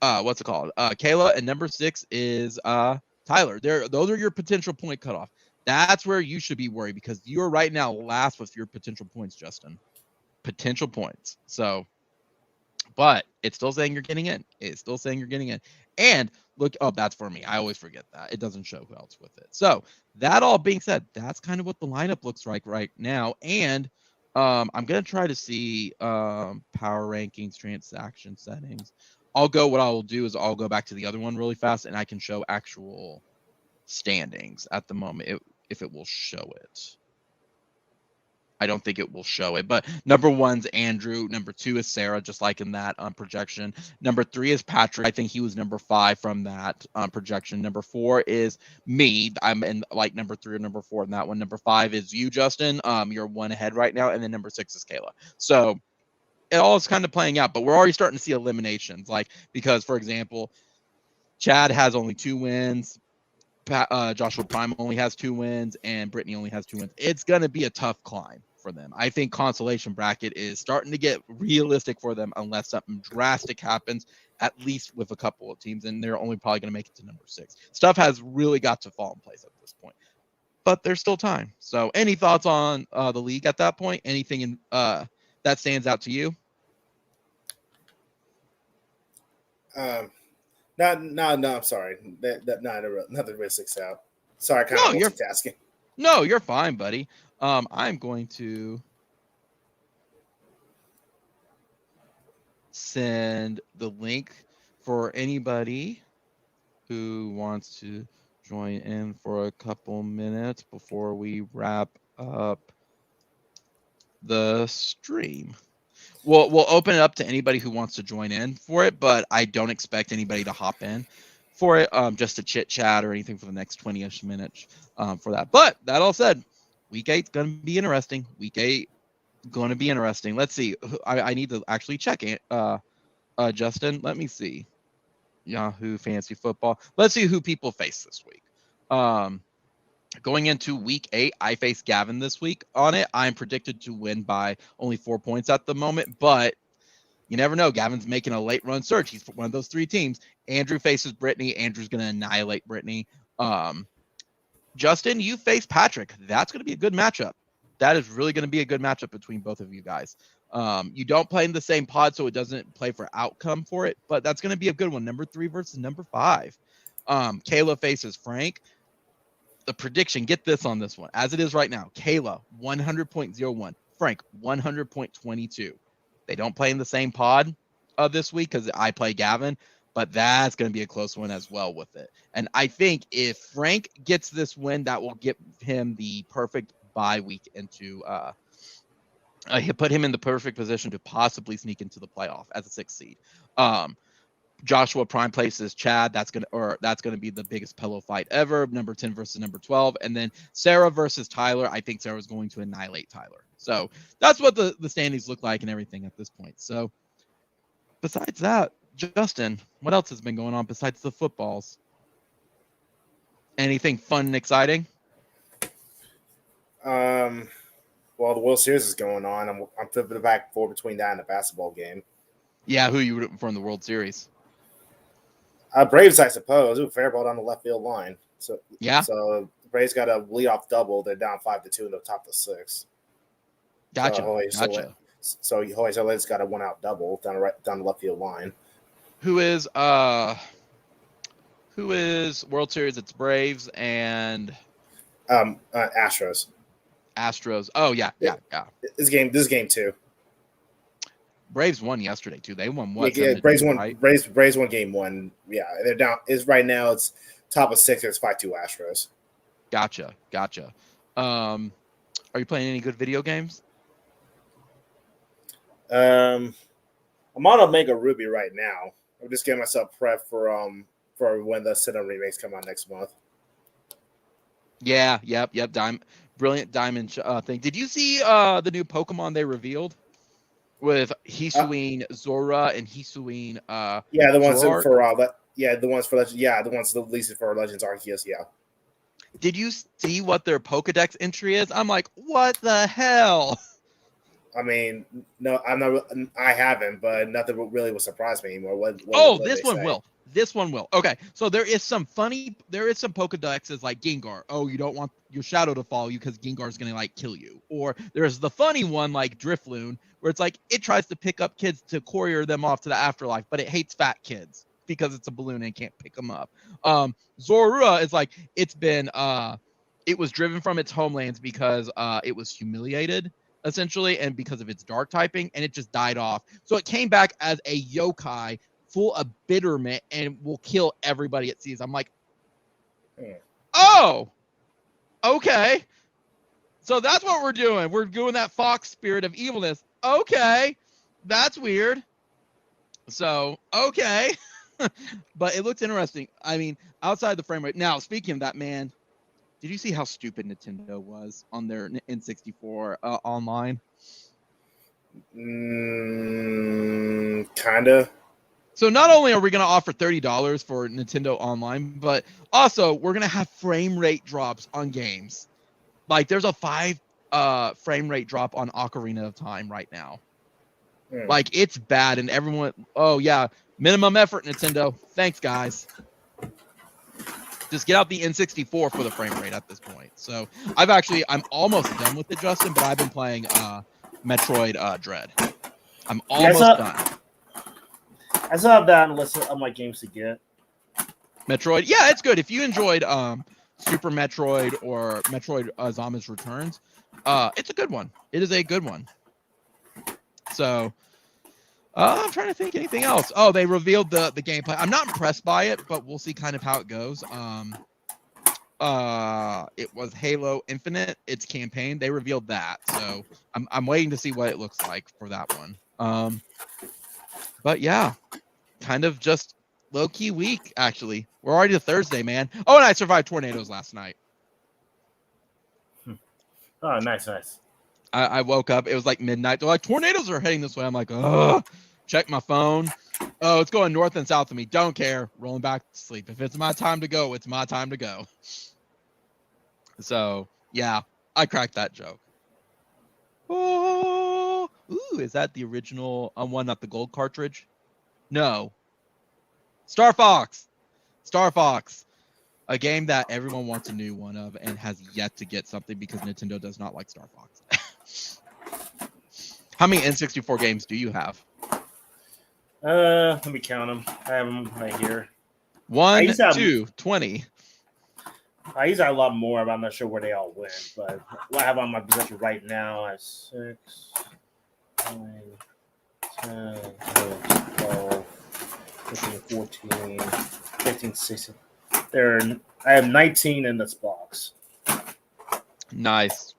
what's it called? Kayla. And number 6 is Tyler. Those are your potential point cutoff. That's where you should be worried because you're right now last with your potential points, Justin. Potential points. So, but it's still saying you're getting in. It's still saying you're getting in. And look, oh, that's for me. I always forget that. It doesn't show who else with it. So, that all being said, that's kind of what the lineup looks like right now. And I'm going to try to see power rankings, transaction settings. What I will do is I'll go back to the other one really fast and I can show actual standings at the moment if it will show it. I don't think it will show it, but number 1's Andrew. Number 2 is Sarah, just like in that projection. Number 3 is Patrick. I think he was number 5 from that projection. Number 4 is me. I'm in like number 3 or number 4 in that one. Number 5 is you, Justin. You're one ahead right now, and then number 6 is Kayla. So it all is kind of playing out, but we're already starting to see eliminations. Like because, for example, Chad has only 2 wins. Joshua Prime only has 2 wins, and Brittany only has 2 wins. It's going to be a tough climb for them. I think consolation bracket is starting to get realistic for them unless something drastic happens, at least with a couple of teams, and they're only probably going to make it to number 6. Stuff has really got to fall in place at this point, but there's still time. So any thoughts on the league at that point? Anything in that stands out to you? No, I'm sorry. Nothing really sticks out. Sorry, kind of multitasking. No, you're fine, buddy. I'm going to send the link for anybody who wants to join in for a couple minutes before we wrap up the stream. We'll open it up to anybody who wants to join in for it, but I don't expect anybody to hop in for it, just to chit chat or anything for the next 20-ish minutes for that. But that all said, week 8's going to be interesting. Week 8 going to be interesting. Let's see. I need to actually check it. Justin, let me see. Yahoo Fantasy Football. Let's see who people face this week. Going into week 8, I face Gavin this week on it. I'm predicted to win by only 4 points at the moment, but you never know. Gavin's making a late run surge. He's one of those 3 teams. Andrew faces Brittany. Andrew's going to annihilate Brittany. Justin, you face Patrick. That's going to be a good matchup. That is really going to be a good matchup between both of you guys. You don't play in the same pod, so it doesn't play for outcome for it, but that's going to be a good one. Number 3 versus number 5. Kayla faces Frank. The prediction, get this on this one. As it is right now, Kayla, 100.01. Frank, 100.22. They don't play in the same pod this week because I play Gavin, but that's going to be a close one as well with it. And I think if Frank gets this win, that will give him the perfect bye week into put him in the perfect position to possibly sneak into the playoff as a 6th seed. Joshua Prime places Chad. That's gonna be the biggest pillow fight ever. Number 10 versus number 12, and then Sarah versus Tyler. I think Sarah's going to annihilate Tyler. So that's what the standings look like and everything at this point. So besides that, Justin, what else has been going on besides the footballs? Anything fun and exciting? Well, the World Series is going on. I'm flipping back and forth between that and the basketball game. Yeah, who are you rooting for in the World Series? Braves, I suppose. Ooh, fair ball down the left field line. So yeah. So Braves got a leadoff double. They're down 5-2 in the top of the 6th. Gotcha. So Jorge Soler's got a 1-out double down the left field line. Who is World Series? It's Braves and Astros. Oh yeah. This game 2. Braves won yesterday too. They won what? Yeah, Braves won. Right? Braves won game 1. Yeah, they're down. Is right now it's top of 6. It's 5-2 Astros. Gotcha. Are you playing any good video games? I'm on Omega Ruby right now. I'm just getting myself prepped for when the Sinnoh remakes come out next month. Yeah. Yep. Brilliant diamond thing. Did you see the new Pokemon they revealed with Hisuian Zora and Hisuian the ones Zoroark? the ones released for Legends Arceus, yeah. Did you see what their Pokedex entry is? I'm like, what the hell? I mean, no, I'm not. I haven't, but nothing really will surprise me anymore. What This one will. This one will. Okay, so there is some Pokedexes like Gengar. Oh, you don't want your shadow to follow you because Gengar's gonna like kill you. Or there's the funny one like Drifloon, where it's like it tries to pick up kids to courier them off to the afterlife, but it hates fat kids because it's a balloon and can't pick them up. Zorua is like it was driven from its homelands because it was humiliated essentially, and because of its dark typing, and it just died off. So it came back as a yokai full of bitterment and will kill everybody it sees. I'm like, oh, okay. So that's what we're doing. We're doing that fox spirit of evilness. Okay, that's weird. So, okay. But it looks interesting. I mean, outside the frame rate. Now, speaking of that, man, did you see how stupid Nintendo was on their N64 online? Kinda. So not only are we going to offer $30 for Nintendo Online, but also we're going to have frame rate drops on games. Like there's a 5 frame rate drop on Ocarina of Time right now. Like it's bad, and everyone, oh yeah, minimum effort, Nintendo. Thanks, guys. Just get out the N64 for the frame rate at this point. So I'm almost done with it, Justin, but I've been playing Metroid Dread. I'm almost done. I still have that on the list of my games to get. Metroid, yeah, it's good. If you enjoyed Super Metroid or Metroid Zombies Returns, it's a good one. It is a good one. So I'm trying to think anything else. Oh, they revealed the gameplay. I'm not impressed by it, but we'll see kind of how it goes. It was Halo Infinite, its campaign. They revealed that, so I'm waiting to see what it looks like for that one. But yeah, kind of just low-key week, actually. We're already to Thursday, man. Oh, and I survived tornadoes last night. Oh, nice. I woke up. It was like midnight. They're like, tornadoes are heading this way. I'm like, ugh. Check my phone. Oh, it's going north and south of me. Don't care. Rolling back to sleep. If it's my time to go, it's my time to go. So, yeah, I cracked that joke. Oh, ooh, is that the original one, not the gold cartridge? No. Star Fox, a game that everyone wants a new one of and has yet to get something because Nintendo does not like Star Fox. How many N64 games do you have? Let me count them. I have them right here. 1, 2, 20. I use that a lot more, but I'm not sure where they all went. But what I have on my possession right now is 6, 9, 10, 12, 13, 14, 15, 16. I have 19 in this box. Nice.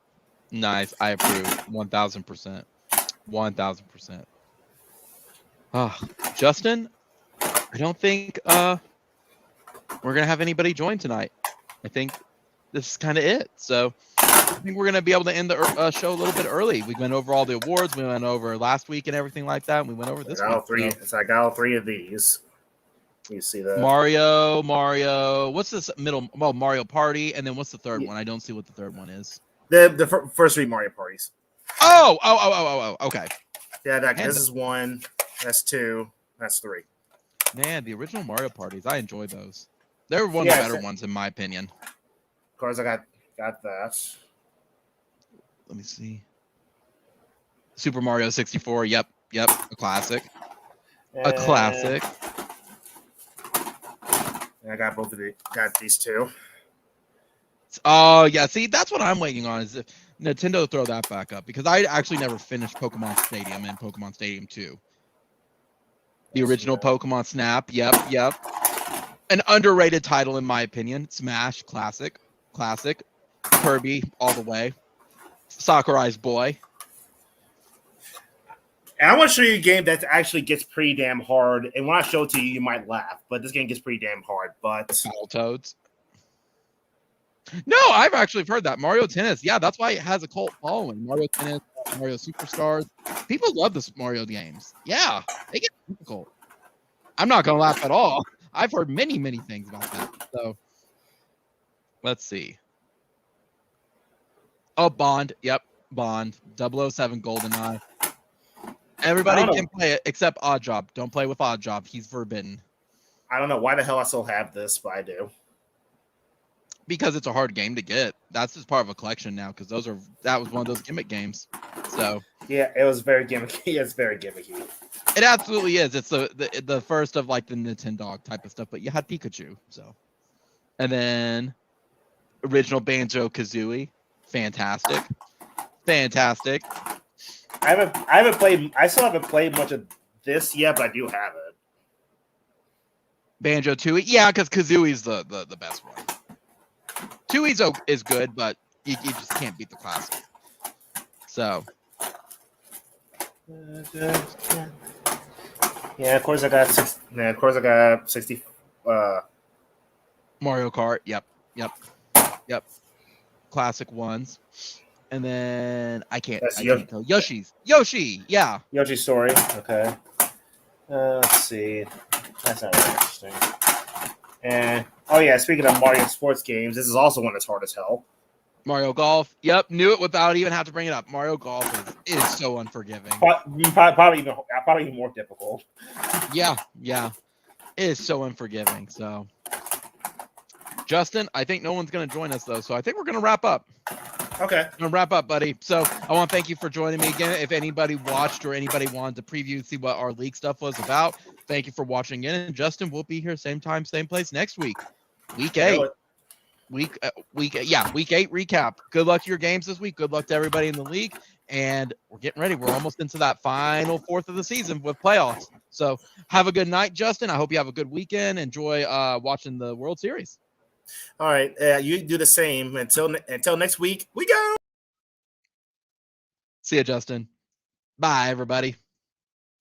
I approve. 1,000%. 1,000%. Justin, I don't think we're gonna have anybody join tonight. I think this is kind of it. So I think we're gonna be able to end the show a little bit early. We went over all the awards. We went over last week and everything like that. And we went over this one. I got all 3 of these. You see that? Mario. What's this middle? Well, Mario Party, and then what's the third one? I don't see what the third one is. The first 3 Mario Parties. Oh. Okay. Yeah, this is 1. That's 2. That's 3. Man, the original Mario Parties, I enjoy those. They're one of the better ones, in my opinion. Of course, I got that. Let me see. Super Mario 64. Yep. A classic. A classic. I got both of these. Got these 2. Oh, yeah. See, that's what I'm waiting on, is if Nintendo throw that back up, because I actually never finished Pokemon Stadium and Pokemon Stadium 2. The original Pokemon Snap. Yep. An underrated title, in my opinion. Smash, classic. Kirby, all the way. Sakurai's boy. And I want to show you a game that actually gets pretty damn hard. And when I show it to you, you might laugh. But this game gets pretty damn hard. But Battletoads. No, I've actually heard that. Mario Tennis. Yeah, that's why it has a cult following. Mario Tennis, Mario Superstars. People love the Mario games. Yeah, they get difficult. I'm not going to laugh at all. I've heard many things about that. So, let's see. Oh, Bond. Yep, Bond. 007 GoldenEye. Everybody can play it except Odd Job. Don't play with Odd Job. He's forbidden. I don't know why the hell I still have this, but I do. Because it's a hard game to get. That's just part of a collection now. Because that was one of those gimmick games. So yeah, it was very gimmicky. It's very gimmicky. It absolutely is. It's the first of like the Nintendo type of stuff. But you had Pikachu. So, and then original Banjo-Kazooie, fantastic. I still haven't played much of this yet, but I do have it. Banjo-Tooie, yeah, because Kazooie's the best one. Tooie's is good, but you just can't beat the classic. So. Yeah, of course I got 60. Mario Kart. Yep. Classic ones. And then I can't tell. Yoshi. Yeah. Yoshi's Story. Okay. Let's see. That's not really interesting. And speaking of Mario sports games, this is also one that's hard as hell. Mario Golf. Yep, knew it without even have to bring it up. Mario Golf is so unforgiving. Probably even more difficult. Yeah. It is so unforgiving. So, Justin, I think no one's going to join us though, so I think we're going to wrap up. Okay. I'm going to wrap up, buddy. So I want to thank you for joining me again. If anybody watched or anybody wanted to preview, see what our league stuff was about, thank you for watching in. And Justin, we'll be here same time, same place next week. Week 8. Week 8 recap. Good luck to your games this week. Good luck to everybody in the league. And we're getting ready. We're almost into that final fourth of the season with playoffs. So have a good night, Justin. I hope you have a good weekend. Enjoy watching the World Series. All right. You do the same. Until next week, we go. See you, Justin. Bye, everybody.